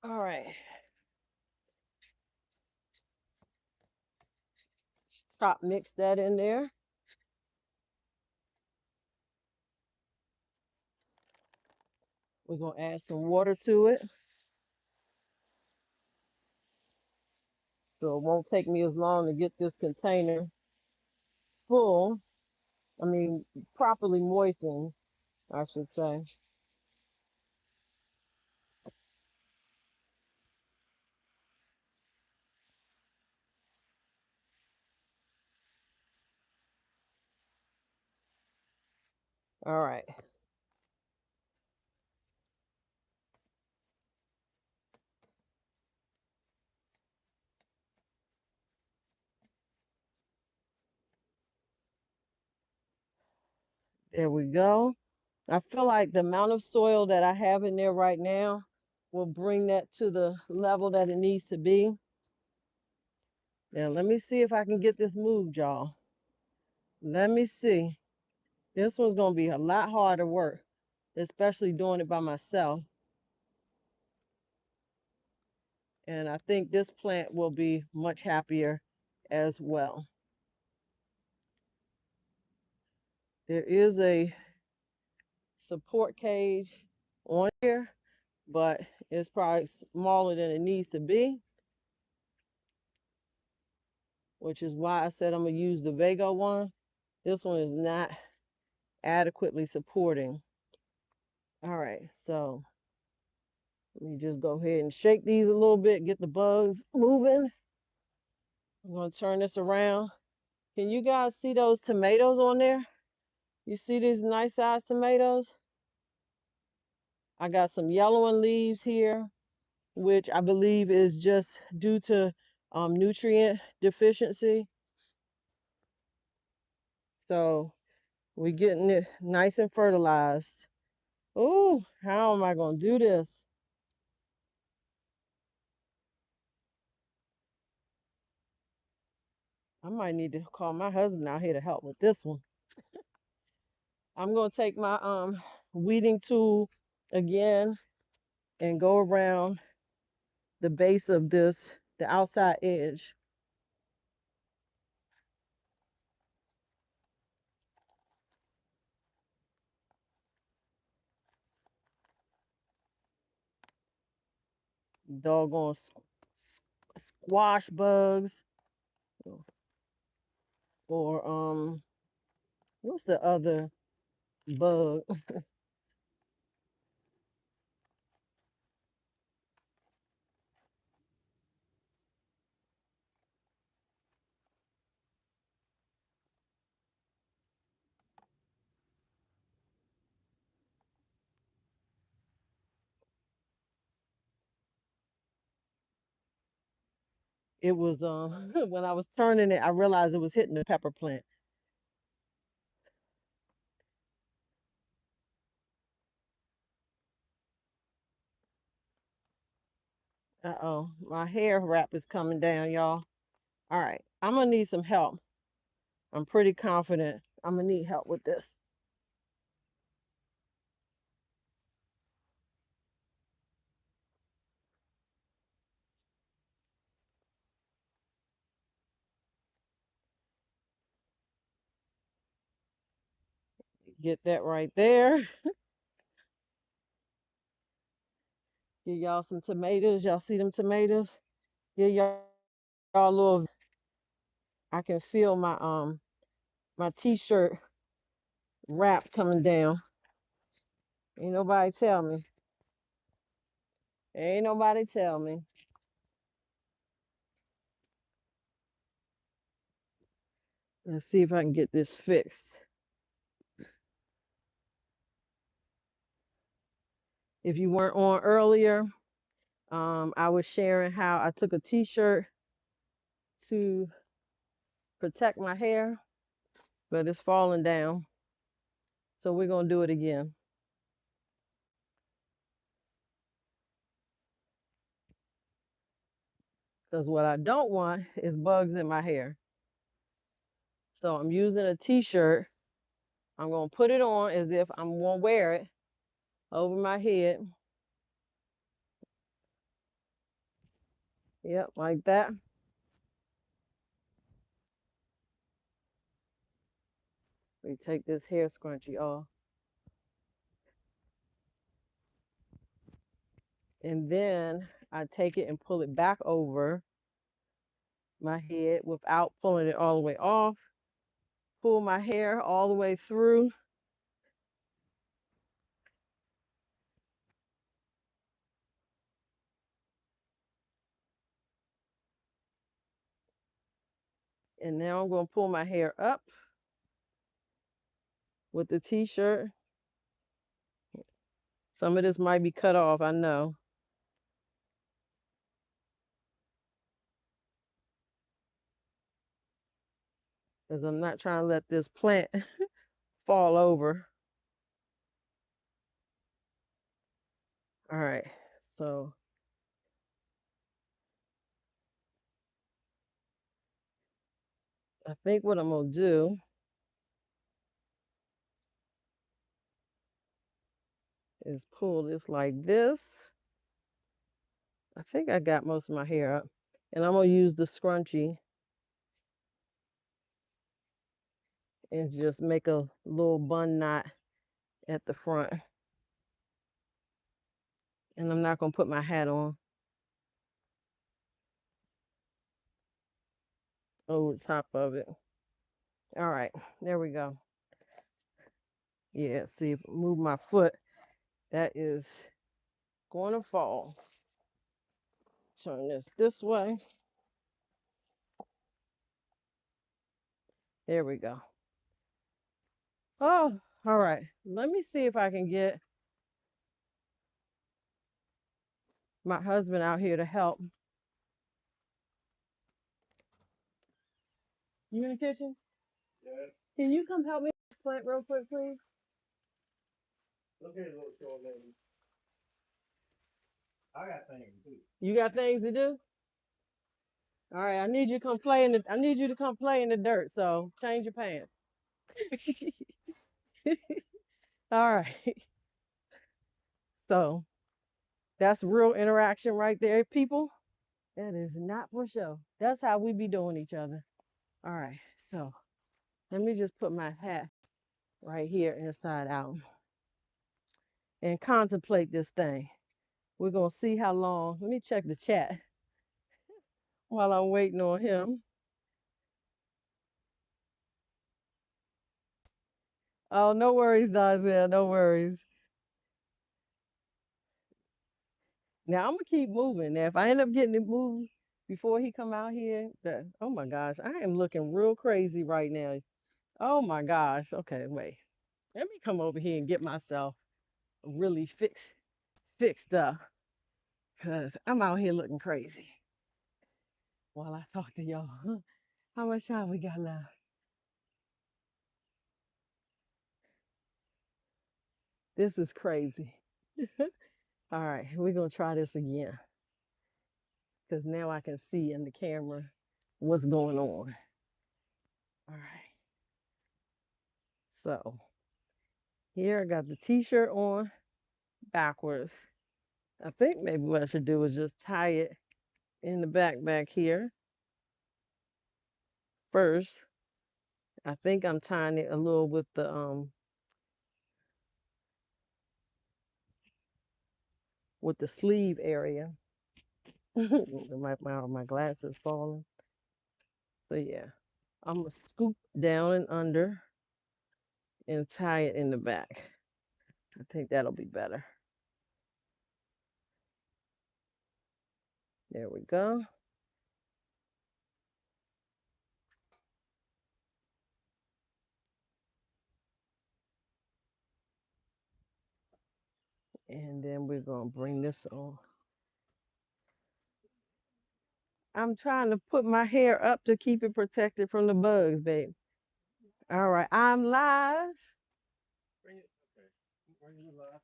All right. Mix that in there. We're gonna add some water to it. So it won't take me as long to get this container full. I mean, properly moistened, I should say. All right. There we go. I feel like the amount of soil that I have in there right now will bring that to the level that it needs to be. Now, let me see if I can get this moved, y'all. Let me see. This one's going to be a lot harder work, especially doing it by myself. And I think this plant will be much happier as well. There is a support cage on here, but it's probably smaller than it needs to be, which is why I said I'm going to use the Vago one. This one is not adequately supporting. All right, so let me just go ahead and shake these a little bit, get the bugs moving. I'm going to turn this around. Can you guys see those tomatoes on there? You see these nice sized tomatoes? I got some yellowing leaves here, which I believe is just due to nutrient deficiency. So we're getting it nice and fertilized. Oh, how am I going to do this? I might need to call my husband out here to help with this one. I'm going to take my weeding tool again and go around the base of this, the outside edge. Doggone squash bugs, or what's the other bug? It was when I was turning it, I realized it was hitting the pepper plant. Uh-oh, my hair wrap is coming down, y'all. All right, I'm gonna need some help. I'm pretty confident I'm gonna need help with this. Get that right there. Give y'all some tomatoes. Y'all see them tomatoes? Give y'all a little. I can feel my t-shirt wrap coming down. Ain't nobody tell me. Ain't nobody tell me. Let's see if I can get this fixed. If you weren't on earlier, I was sharing how I took a t-shirt to protect my hair, but it's falling down. So we're gonna do it again. Because what I don't want is bugs in my hair. So I'm using a t-shirt. I'm gonna put it on as if I'm gonna wear it over my head. Yep, like that. We take this hair scrunchie off. And then I take it and pull it back over my head without pulling it all the way off. Pull my hair all the way through. And now I'm going to pull my hair up with the t-shirt. Some of this might be cut off, I know. Because I'm not trying to let this plant fall over. All right, so I think what I'm gonna do is pull this like this. I think I got most of my hair up. And I'm gonna use the scrunchie and just make a little bun knot at the front. And I'm not gonna put my hat on over the top of it. All right, there we go. Yeah, see, if I move my foot, that is going to fall. Turn this way. There we go. Oh, all right. Let me see if I can get my husband out here to help. You in the kitchen? Yeah. Can you come help me plant real quick, please? Okay, little short lady. I got things to do. You got things to do? All right, I need you to come play in the dirt, so change your pants. All right. So that's real interaction right there, people. That is not for sure. That's how we be doing each other. All right, so let me just put my hat right here inside out and contemplate this thing. We're gonna see how long. Let me check the chat while I'm waiting on him. Oh, no worries, Donzel, no worries. Now I'm gonna keep moving. Now, if I end up getting it moved before he come out here, oh my gosh, I am looking real crazy right now. Oh my gosh. Okay, wait. Let me come over here and get myself really fixed up, cause I'm out here looking crazy while I talk to y'all. How much time we got left? This is crazy. All right, we're gonna try this again, because now I can see in the camera what's going on. All right. So here I got the t-shirt on backwards. I think maybe what I should do is just tie it in the back here first. I think I'm tying it a little with the sleeve area. my glasses falling. So yeah, I'm gonna scoop down and under and tie it in the back. I think that'll be better. There we go. And then we're gonna bring this on. I'm trying to put my hair up to keep it protected from the bugs, babe. All right, I'm live. Bring it, okay. Bring it live.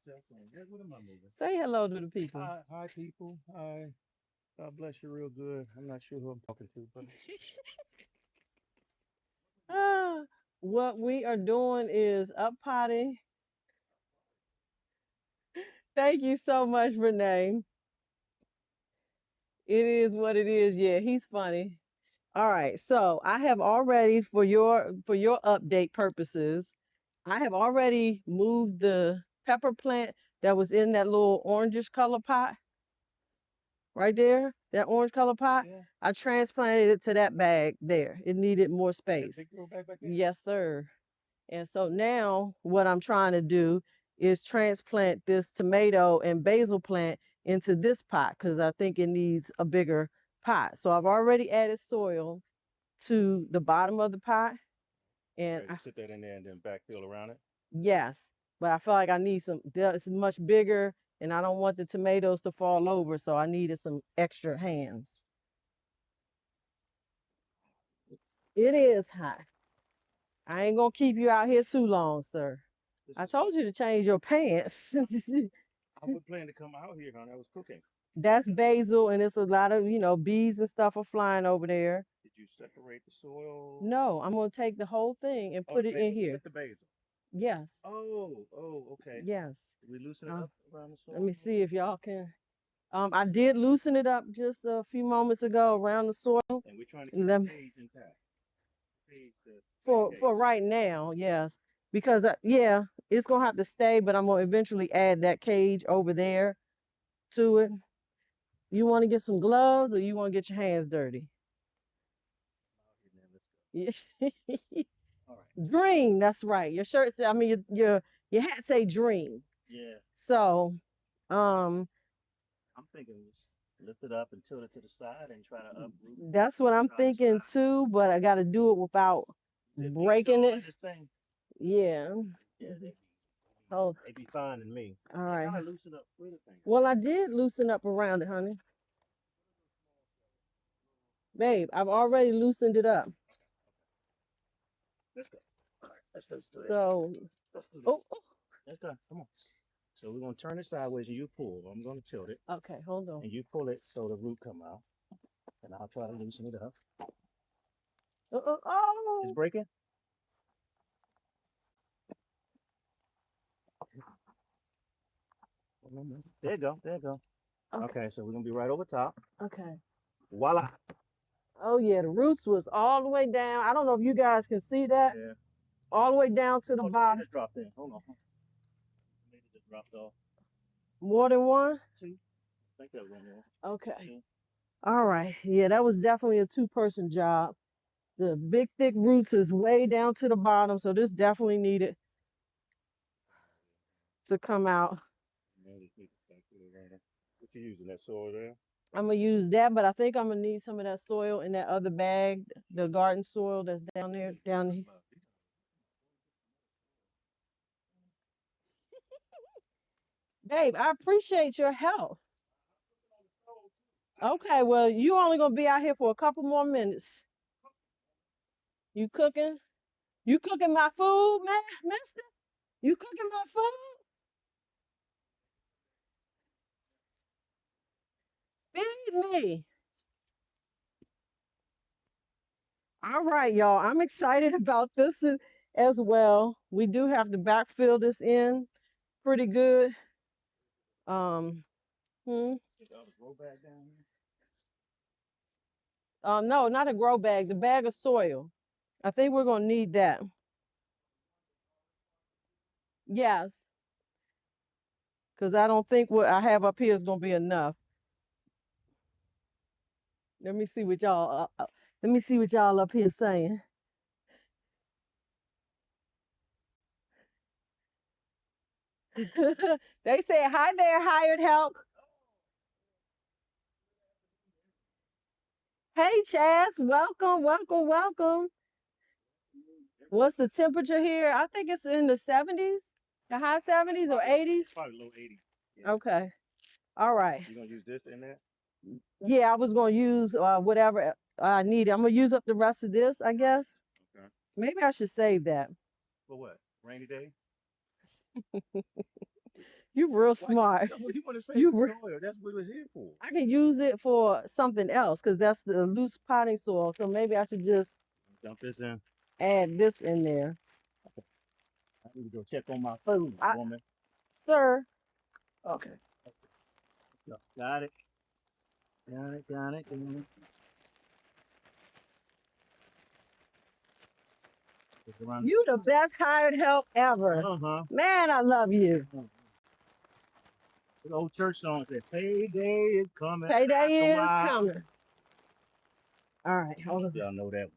What am I moving? Say hello to the people. Hi, people. Hi. God bless you real good. I'm not sure who I'm talking to, but What we are doing is up potty. Thank you so much, Renee. It is what it is. Yeah, he's funny. All right. So I have already, for your update purposes, I have already moved the pepper plant that was in that little orangish color pot right there. that orange color pot. Yeah. I transplanted it to that bag there. It needed more That space. big grow bag back there? Yes, sir. And so now what I'm trying to do is transplant this tomato and basil plant into this pot because I think it needs a bigger pot. So I've already added soil to the bottom of the pot. And Ready to sit that in there and then backfill around it? yes, but I feel like I need some, it's much bigger and I don't want the tomatoes to fall over. So I needed some extra hands. It is hot. I ain't gonna keep you out here too long, sir. I told you to change your pants. I would plan to come out here, honey. I was cooking. That's basil, and it's a lot of, bees and stuff are flying over there. Did you separate the soil? No, I'm gonna take the whole thing and put it in here. With the basil. Yes. Oh, okay. Yes. Did we loosen it up around the soil? Let me see if y'all can. I did loosen it up just a few moments ago around the soil. And we're trying to keep the cage intact. For right now, yes. Because yeah, it's gonna have to stay, but I'm gonna eventually add that cage over there to it. You want to get some gloves or you want to get your hands dirty? Yes. All right. Dream, that's right. Your shirt say, I mean your hat say dream. Yeah. So I'm thinking lift it up and tilt it to the side and try to uproot. That's what I'm thinking too, but I gotta do it without breaking it. Yeah. Oh, they be finding me. All right. Gotta loosen up with thing. Well, I did loosen up around it, honey. Babe, I've already loosened it up. Let's go. All right, let's do this. So, let's do this. Oh. Let's go. Come on. So we're gonna turn it sideways and you pull. I'm gonna tilt it. Okay, hold on. And you pull it so the root come out. And I'll try to loosen it up. Oh. It's breaking? There you go. There you go. Okay, so we're gonna be right over top. Okay. Voila. Oh yeah, the roots was all the way down. I don't know if you guys can see that. Yeah. All the way down to the bottom. It dropped in. Hold on. Maybe it just dropped off. More than one? See? I think that was one more. Okay. See? All right. Yeah, that was definitely a two-person job. The big thick roots is way down to the bottom, so this definitely needed to come out. What you using, that soil there? I'm gonna use that, but I think I'm gonna need some of that soil in that other bag, the garden soil that's down there, down here. Babe, I appreciate your help. Okay, well, you only gonna be out here for a couple more minutes. You cooking? You cooking my food, man, mister? You cooking my food? Feed me. All right, y'all. I'm excited about this as well. We do have to backfill this in pretty good. No, not a grow bag, the bag of soil. I think we're gonna need that. Yes. Because I don't think what I have up here is gonna be enough. Let me see what y'all up here saying. They say, hi there, hired help. Hey, Chaz, welcome, welcome, welcome. What's the temperature here? I think it's in the 70s, the high 70s or 80s. Probably low 80s. Yeah. Okay. All right. You gonna use this in there? Yeah, I was gonna use whatever I need. I'm gonna use up the rest of this, I guess. Okay. Maybe I should save that. For what? Rainy day? You're real smart. You want to save the soil? That's what it's here for. I can use it for something else because that's the loose potting soil. So maybe I should just dump this in. Add this in there. I need to go check on my food, woman. Sir. Okay. Let's go. Got it. Got it. Got it. You the best hired help ever. Man, I love you. The old church song said, "Payday is coming." Payday is coming. All right, hold on. Y'all know that one.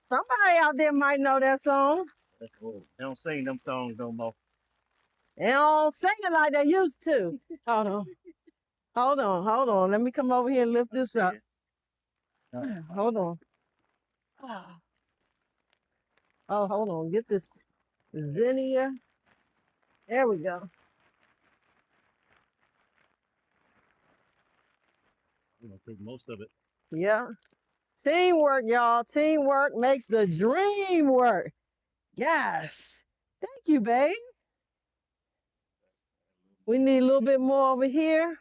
Somebody out there might know that song. That's old. They don't sing them songs no more. They don't sing it like they used to. Hold on. Hold on. Hold on. Let me come over here and lift this up. Hold on. Oh, hold on. Get this zinnia. There we go. I'm gonna take most of it. Yeah. Teamwork, y'all. Teamwork makes the dream work. Yes. Thank you, babe. We need a little bit more over here.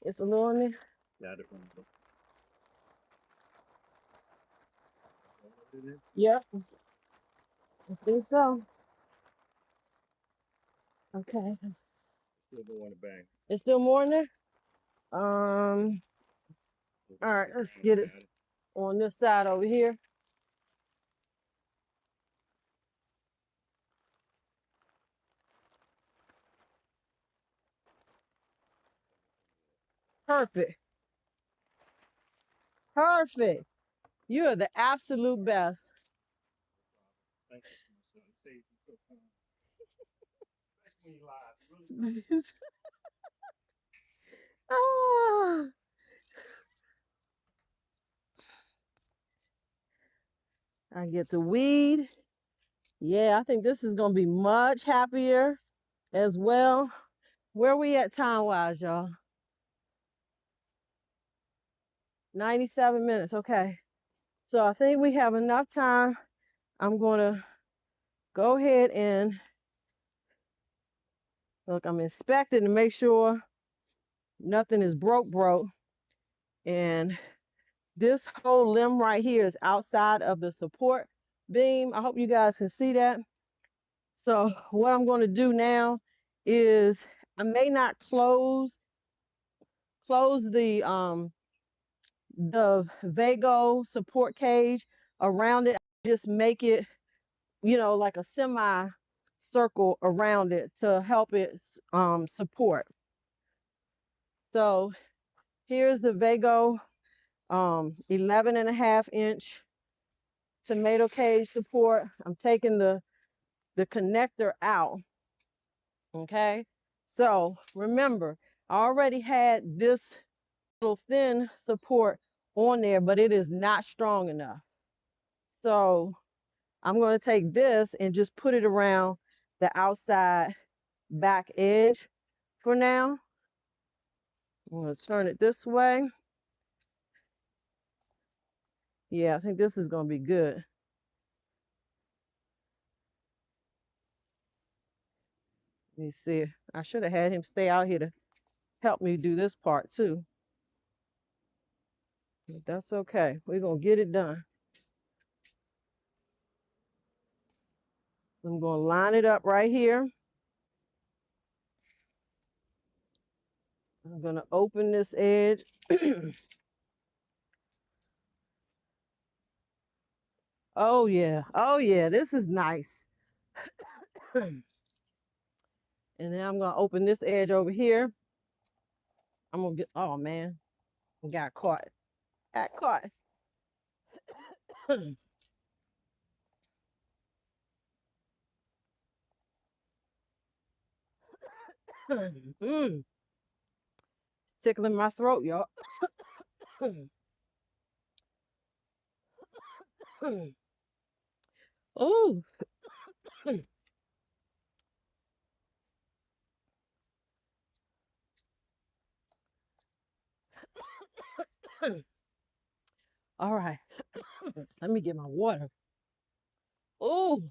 It's a little in there. Yeah, Yep. I think so. Okay. still don't want to bang. There's still more in there? All right, let's get it on this side over here. Perfect. Perfect. You are the absolute best. Thank you. Ah. I get the weed. Yeah, I think this is gonna be much happier as well. Where we at time-wise, y'all? 97 minutes, okay. So I think we have enough time. I'm gonna go ahead and look, I'm inspecting to make sure nothing is broke. And this whole limb right here is outside of the support beam. I hope you guys can see that. So what I'm gonna do now is I may not close the Vago support cage around it, just make it, you know, like a semi circle around it to help it support. So here's the Vago 11.5-inch tomato cage support. I'm taking the connector out. Okay, so remember, I already had this little thin support on there, but it is not strong enough. So I'm going to take this and just put it around the outside back edge for now. I'm going to turn it this way. Yeah, I think this is going to be good. Let me see. I should have had him stay out here to help me do this part too. But that's okay. We're going to get it done. I'm going to line it up right here. I'm going to open this edge. Oh yeah, this is nice. And then I'm going to open this edge over here. I'm going to get, oh man, got caught. Got caught. It's tickling my throat, y'all. Oh. All right. Let me get my water. Oh.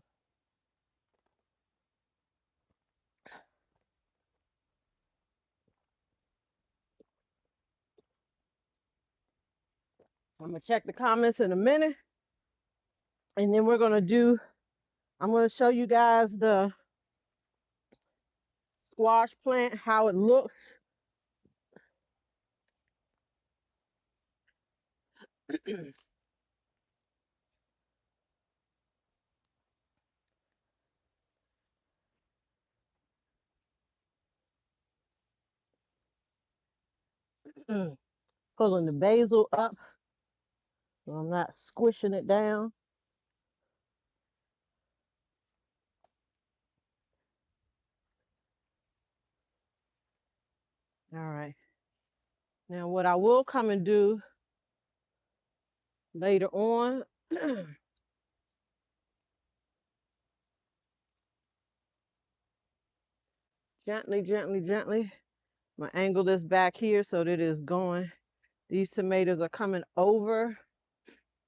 I'm going to check the comments in a minute. And then we're going to do, I'm going to show you guys the squash plant, how it looks. Pulling the basil up so I'm not squishing it down. All right. Now what I will come and do later on, gently, gently, gently. I'm gonna angle this back here so that it is going. These tomatoes are coming over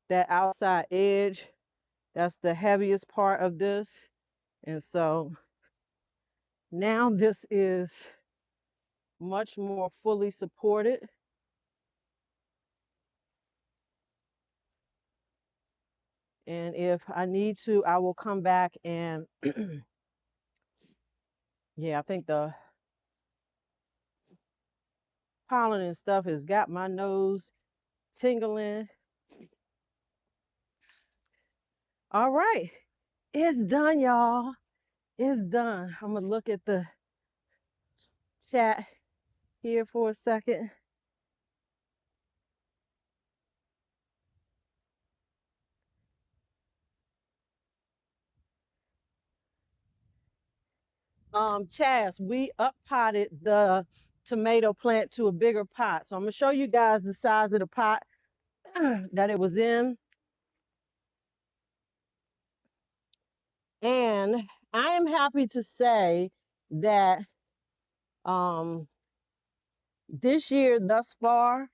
that outside edge. That's the heaviest part of this. And so now this is much more fully supported. And if I need to, I will come back and yeah, I think the pollen and stuff has got my nose tingling. All right, it's done, y'all. It's done. I'm gonna look at the chat here for a second. Chaz, we up potted the tomato plant to a bigger pot. So I'm gonna show you guys the size of the pot that it was in. And I am happy to say that this year thus far,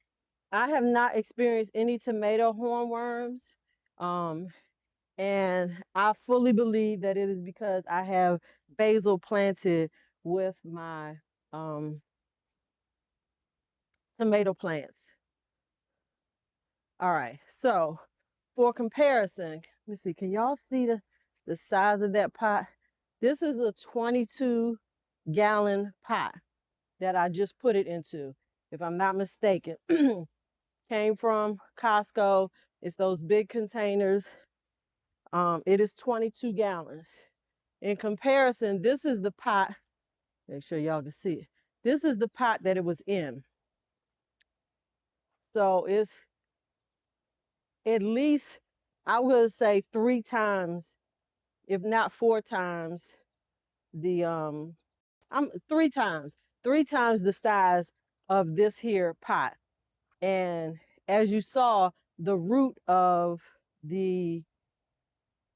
I have not experienced any tomato hornworms. And I fully believe that it is because I have basil planted with my tomato plants. All right, so for comparison, let me see, can y'all see the size of that pot? This is a 22-gallon pot that I just put it into, if I'm not mistaken. Came from Costco. It's those big containers. It is 22 gallons. In comparison, this is the pot. Make sure y'all can see it. This is the pot that it was in. So it's at least, I would say 3 times, if not 4 times, the I'm 3 times, 3 times the size of this here pot. And as you saw, the root of the,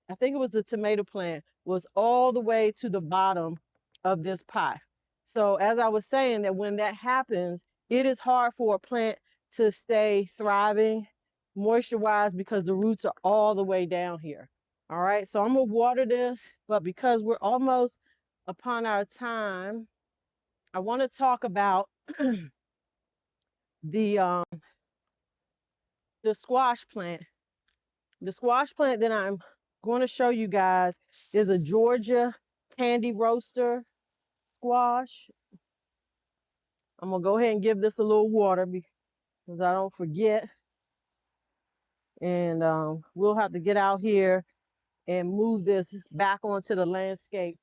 I think it was the tomato plant, was all the way to the bottom of this pot. So as I was saying, that when that happens, it is hard for a plant to stay thriving moisture-wise because the roots are all the way down here. All right, so I'm gonna water this, but because we're almost upon our time, I want to talk about the squash plant. The squash plant that I'm going to show you guys is a Georgia candy roaster squash. I'm gonna go ahead and give this a little water because I don't forget. And we'll have to get out here and move this back onto the landscape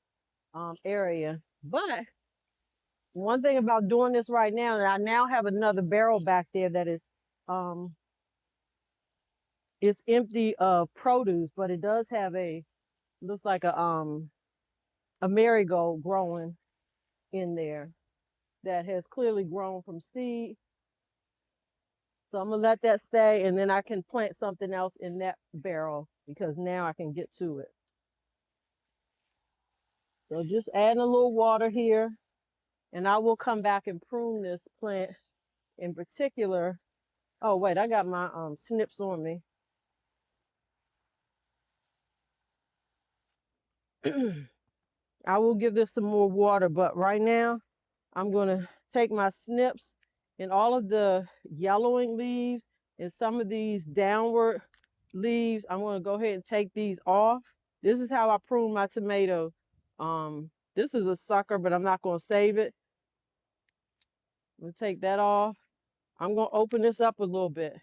area. But one thing about doing this right now, and I now have another barrel back there that is it's empty of produce, but it does have looks like a marigold growing in there that has clearly grown from seed. So I'm gonna let that stay, and then I can plant something else in that barrel because now I can get to it. So just adding a little water here, and I will come back and prune this plant in particular. Oh wait, I got my snips on me. I will give this some more water, but right now I'm gonna take my snips and all of the yellowing leaves and some of these downward leaves. I'm gonna go ahead and take these off. This is how I prune my tomato. This is a sucker, but I'm not gonna save it. I'm gonna take that off. I'm gonna open this up a little bit.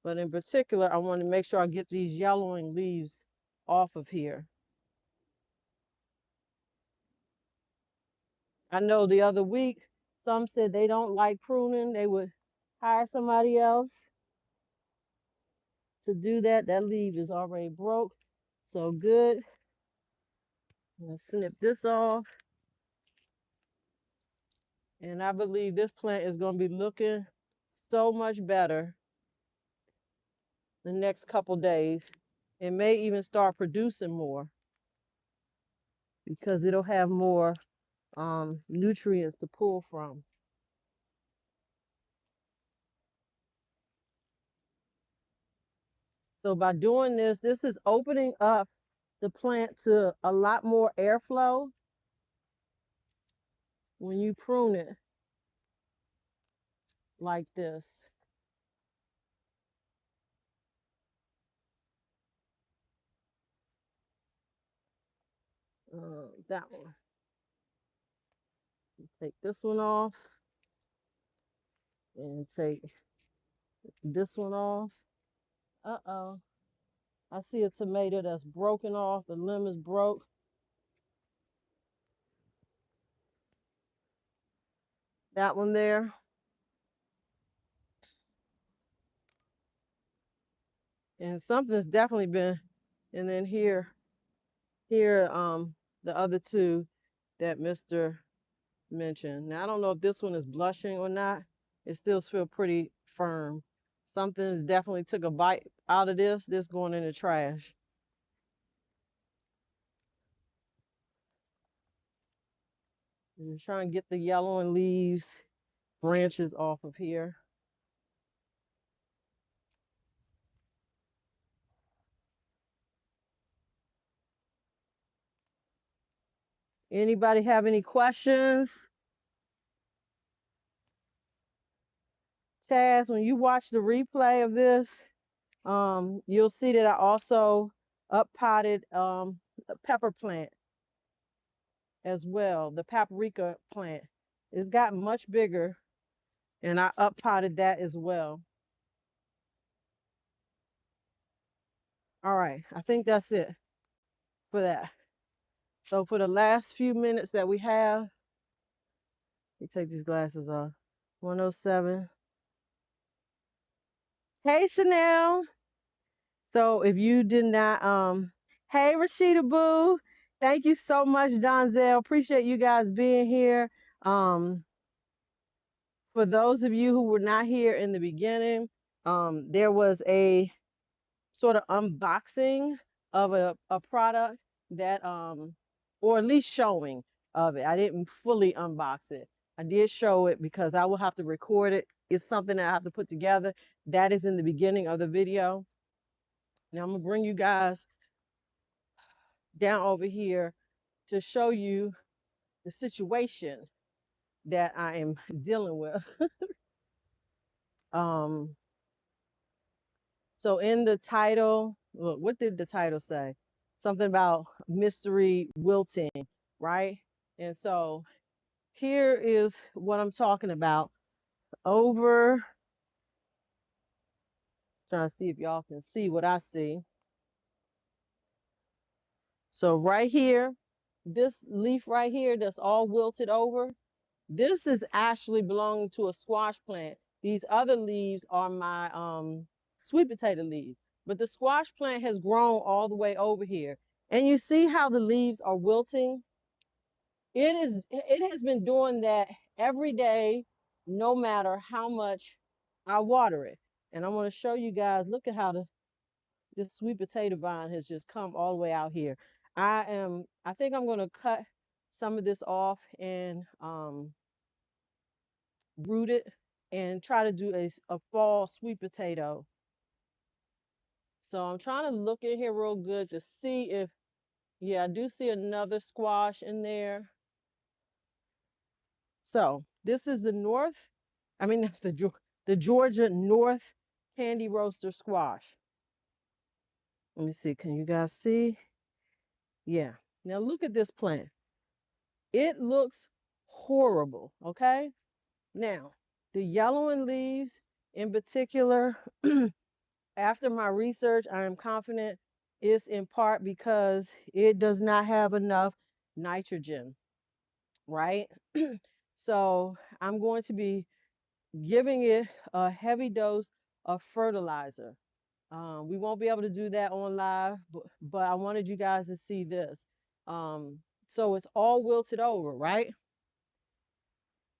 But in particular, I want to make sure I get these yellowing leaves off of here. I know the other week, some said they don't like pruning. They would hire somebody else to do that. That leaf is already broke. So good. Let's snip this off. And I believe this plant is going to be looking so much better the next couple days. It may even start producing more because it'll have more nutrients to pull from. So by doing this, this is opening up the plant to a lot more airflow when you prune it like this. That one. Take this one off and take this one off. Uh-oh. I see a tomato that's broken off. The limb is broke. That one there. And something's definitely been, and then here, the other two that Mr. mentioned. Now I don't know if this one is blushing or not. It still feels pretty firm. Something's definitely took a bite out of this. This going in the trash. I'm trying to get the yellowing leaves, branches off of here. Anybody have any questions? Chaz, when you watch the replay of this, you'll see that I also up potted a pepper plant as well, the paprika plant. It's gotten much bigger, and I up potted that as well. All right, I think that's it for that. So for the last few minutes that we have, let me take these glasses off. 107. Hey, Chanel. So if you did not, hey, Rashida Boo. Thank you so much, Donzel. Appreciate you guys being here. For those of you who were not here in the beginning, there was a sort of unboxing of a product that, or at least showing of it. I didn't fully unbox it. I did show it because I will have to record it. It's something that I have to put together. That is in the beginning of the video. Now I'm gonna bring you guys down over here to show you the situation that I am dealing with. um, so in the title, look, what did the title say? Something about mystery wilting, right? And so here is what I'm talking about. Over, trying to see if y'all can see what I see. So right here, this leaf right here that's all wilted over, this is actually belonging to a squash plant. These other leaves are my sweet potato leaves. But the squash plant has grown all the way over here. And you see how the leaves are wilting? It has been doing that every day, no matter how much I water it. And I want to show you guys, look at how this sweet potato vine has just come all the way out here. I think I'm gonna cut some of this off and root it and try to do a fall sweet potato. So I'm trying to look in here real good to see if, yeah, I do see another squash in there. So this is the North, I mean, that's the Georgia North Candy Roaster squash. Let me see, can you guys see? Yeah, now look at this plant. It looks horrible, okay? Now, the yellowing leaves in particular, after my research, I am confident it's in part because it does not have enough nitrogen. right? So I'm going to be giving it a heavy dose of fertilizer. We won't be able to do that on live, but I wanted you guys to see this. Um, so it's all wilted over, right?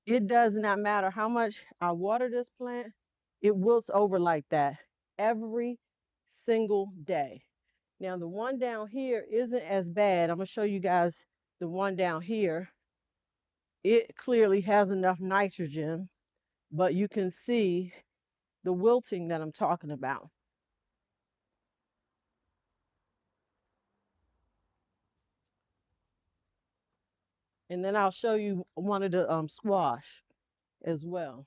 It does not matter how much I water this plant, it wilts over like that every single day. Now, the one down here isn't as bad. I'm going to show you guys the one down here. It clearly has enough nitrogen, but you can see the wilting that I'm talking about. And then I'll show you one of the squash as well.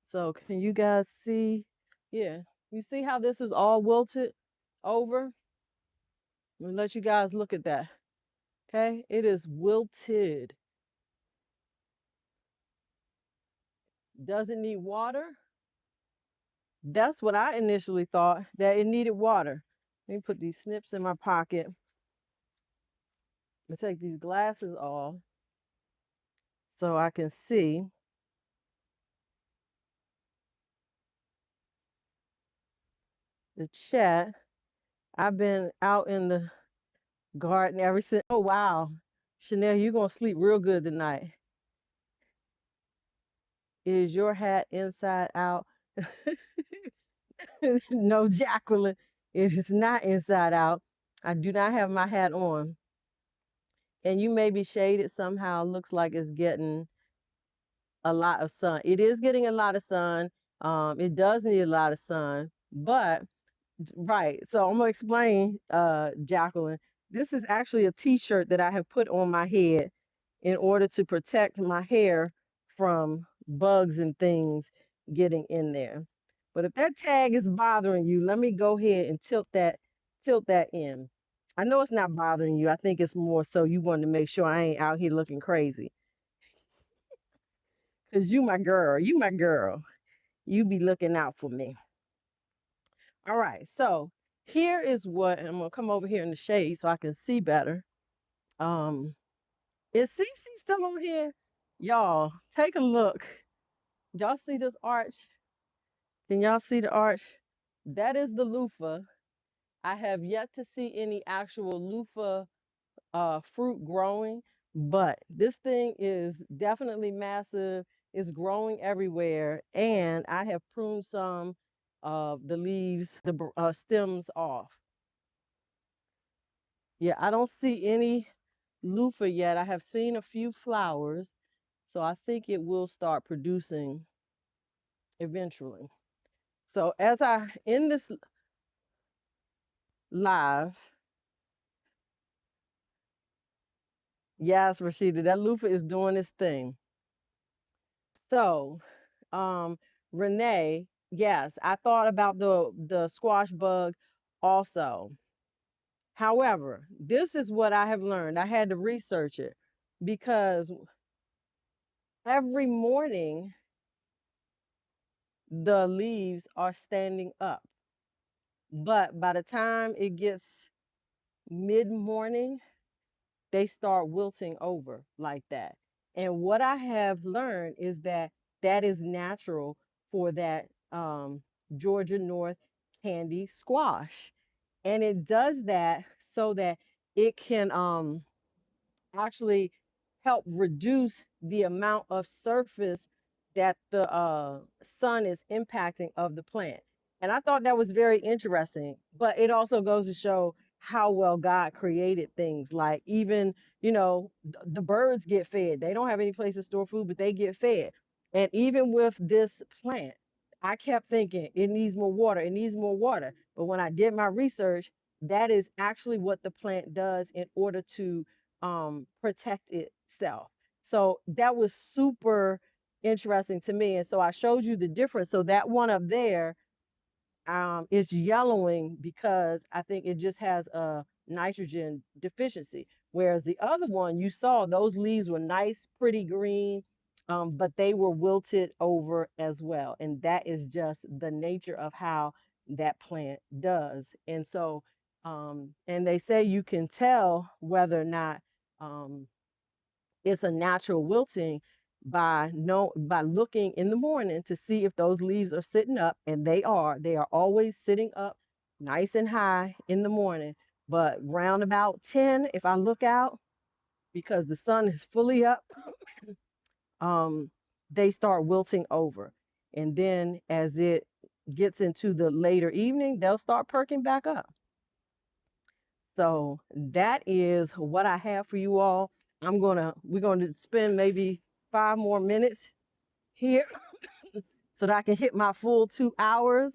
So can you guys see? Yeah, you see how this is all wilted over? Let me let you guys look at that. Okay, it is wilted. Doesn't need water. That's what I initially thought, that it needed water. Let me put these snips in my pocket. I'm gonna take these glasses off so I can see the chat. I've been out in the garden ever since. Oh wow, Chanel, you're gonna sleep real good tonight. Is your hat inside out? No, Jacqueline, it is not inside out. I do not have my hat on. And you may be shaded somehow. Looks like it's getting a lot of sun. It is getting a lot of sun. It does need a lot of sun, but right. So I'm gonna explain, Jacqueline. This is actually a T-shirt that I have put on my head in order to protect my hair from bugs and things getting in there. But if that tag is bothering you, let me go ahead and tilt that in. I know it's not bothering you. I think it's more so you want to make sure I ain't out here looking crazy. Cause you my girl. You my girl. You be looking out for me. All right. So here is what, and I'm gonna come over here in the shade so I can see better. Um, is Cece still on here? Y'all, take a look. Y'all see this arch? Can y'all see the arch? That is the loofah. I have yet to see any actual loofah fruit growing, but this thing is definitely massive. It's growing everywhere, and I have pruned some of the leaves, the stems off. Yeah, I don't see any loofah yet. I have seen a few flowers, so I think it will start producing eventually. So as I end this live, yes, Rashida, that loofah is doing its thing. So, um, Renee, yes, I thought about the squash bug also. However, this is what I have learned. I had to research it because every morning the leaves are standing up. But by the time it gets mid-morning, they start wilting over like that. And what I have learned is that that is natural for that Georgia North candy squash. And it does that so that it can actually help reduce the amount of surface that the sun is impacting of the plant. And I thought that was very interesting, but it also goes to show how well God created things. Like even, the birds get fed. They don't have any place to store food, but they get fed. And even with this plant, I kept thinking it needs more water. It needs more water. But when I did my research, that is actually what the plant does in order to protect itself. So that was super interesting to me. And so I showed you the difference. So that one up there is yellowing because I think it just has a nitrogen deficiency. Whereas the other one you saw, those leaves were nice, pretty green, but they were wilted over as well. And that is just the nature of how that plant does. And so, and they say you can tell whether or not um, It's a natural wilting by looking in the morning to see if those leaves are sitting up, and they are always sitting up nice and high in the morning. But round about 10, if I look out, because the sun is fully up, um, they start wilting over. And then as it gets into the later evening, they'll start perking back up. So that is what I have for you all. We're gonna spend maybe 5 more minutes here so that I can hit my full 2 hours.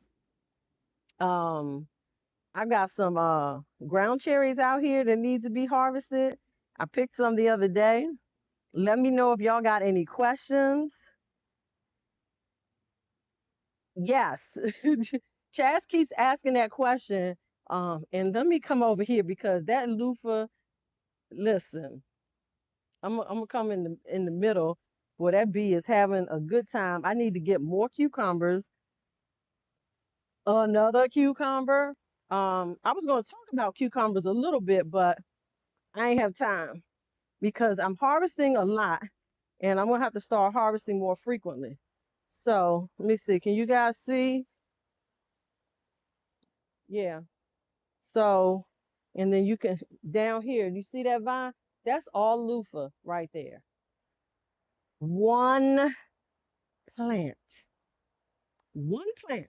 Um, I've got some ground cherries out here that need to be harvested. I picked some the other day. Let me know if y'all got any questions. Yes. Chaz keeps asking that question. And let me come over here because that loofah, listen, I'm gonna come in the middle where that bee is having a good time. I need to get more cucumbers, another cucumber. I was gonna talk about cucumbers a little bit, but I ain't have time because I'm harvesting a lot and I'm gonna have to start harvesting more frequently. So let me see. Can you guys see? Yeah. So, and then you can down here, you see that vine? That's all loofah right there. One plant. One plant.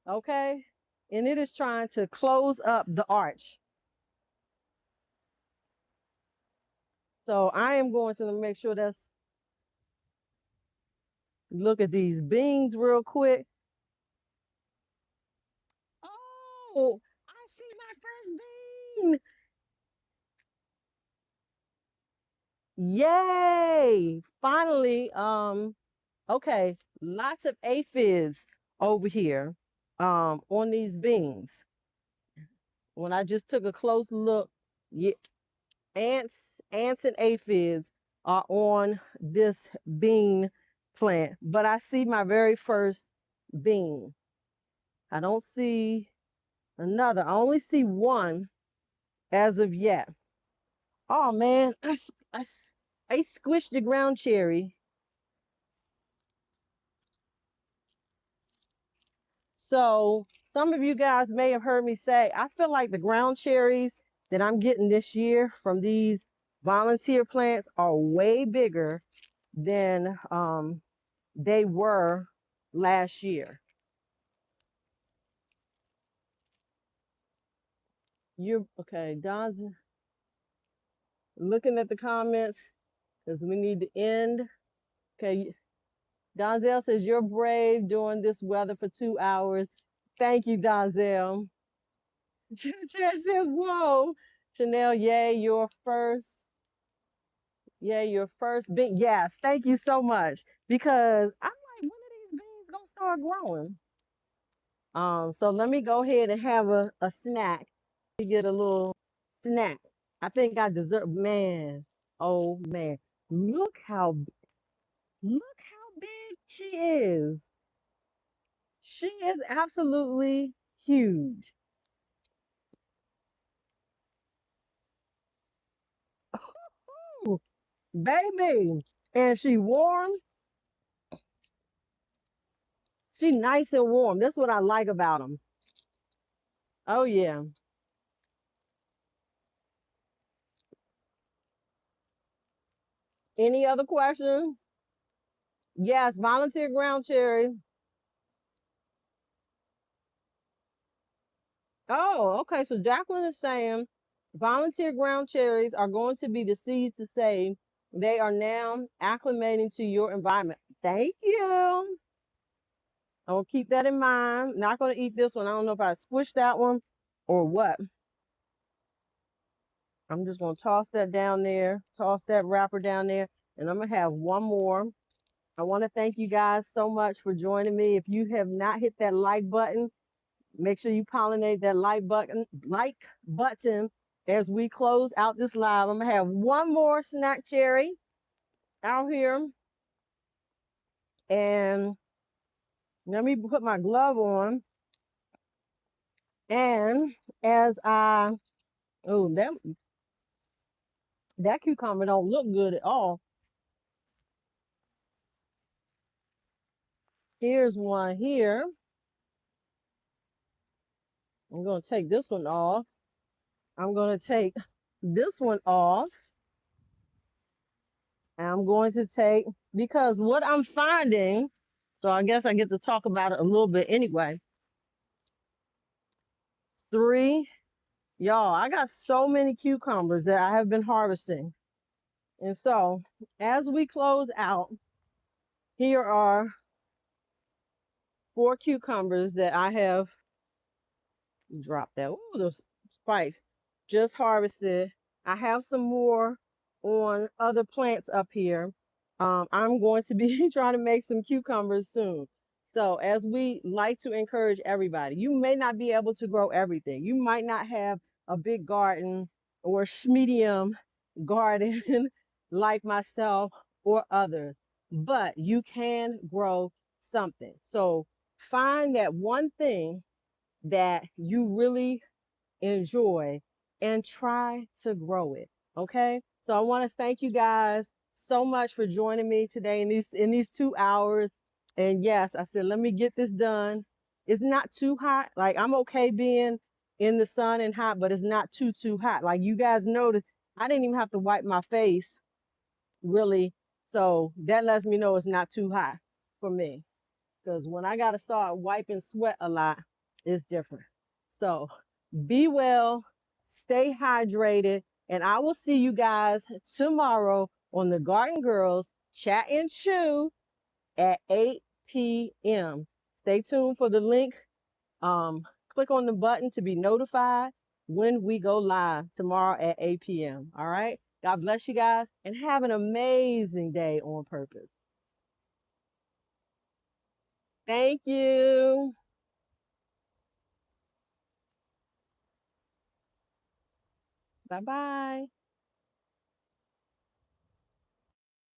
Okay? And it is trying to close up the arch. So I am going to make sure that's look at these beans real quick. Oh, I see my first bean. Yay! Finally, okay, lots of aphids over here on these beans. When I just took a close look, yeah, ants and aphids are on this bean plant, but I see my very first bean. I don't see another. I only see one as of yet. Oh man, I squished the ground cherry. So some of you guys may have heard me say, I feel like the ground cherries that I'm getting this year from these volunteer plants are way bigger than they were last year. You're okay, Don's looking at the comments because we need to end. Okay, Donzel says you're brave doing this weather for 2 hours. Thank you, Donzel. Chad says, whoa. Chanel, yay, your first bean. Yes, thank you so much. Because I'm like, when are these beans gonna start growing? So let me go ahead and have a snack. To get a little snack. I think I deserve, man. Oh man. Look how big she is. She is absolutely huge. Ooh, baby. And she warm. She nice and warm. That's what I like about them. Oh yeah. Any other questions? Yes, volunteer ground cherry. Oh, okay. So Jacqueline is saying volunteer ground cherries are going to be the seeds to save. They are now acclimating to your environment. Thank you. I will keep that in mind. Not going to eat this one. I don't know if I squished that one or what. I'm just going to toss that down there, toss that wrapper down there, and I'm going to have one more. I want to thank you guys so much for joining me. If you have not hit that like button, make sure you pollinate that like button as we close out this live. I'm gonna have one more snack cherry out here. And let me put my glove on. And as I, oh, that That cucumber don't look good at all. Here's one here. I'm going to take this one off. I'm going to take this one off. And I'm going to take, because what I'm finding, so I guess I get to talk about it a little bit anyway. 3, y'all, I got so many cucumbers that I have been harvesting. And so as we close out, here are 4 cucumbers that I have dropped that. Ooh, those spikes just harvested. I have some more on other plants up here. I'm going to be trying to make some cucumbers soon. So as we like to encourage everybody, you may not be able to grow everything. You might not have a big garden or medium garden like myself or others, but you can grow something. So find that one thing that you really enjoy and try to grow it. Okay. So I want to thank you guys so much for joining me today in these 2 hours. And yes, I said, let me get this done. It's not too hot. Like I'm okay being in the sun and hot, but it's not too hot. Like you guys noticed, I didn't even have to wipe my face really. So that lets me know it's not too hot for me. Because when I got to start wiping sweat a lot, it's different. So be well, stay hydrated, and I will see you guys tomorrow on the Garden Girls Chat and Chew at 8 p.m. Stay tuned for the link. Click on the button to be notified when we go live tomorrow at 8 p.m. All right. God bless you guys and have an amazing day on purpose. Thank you. Bye bye.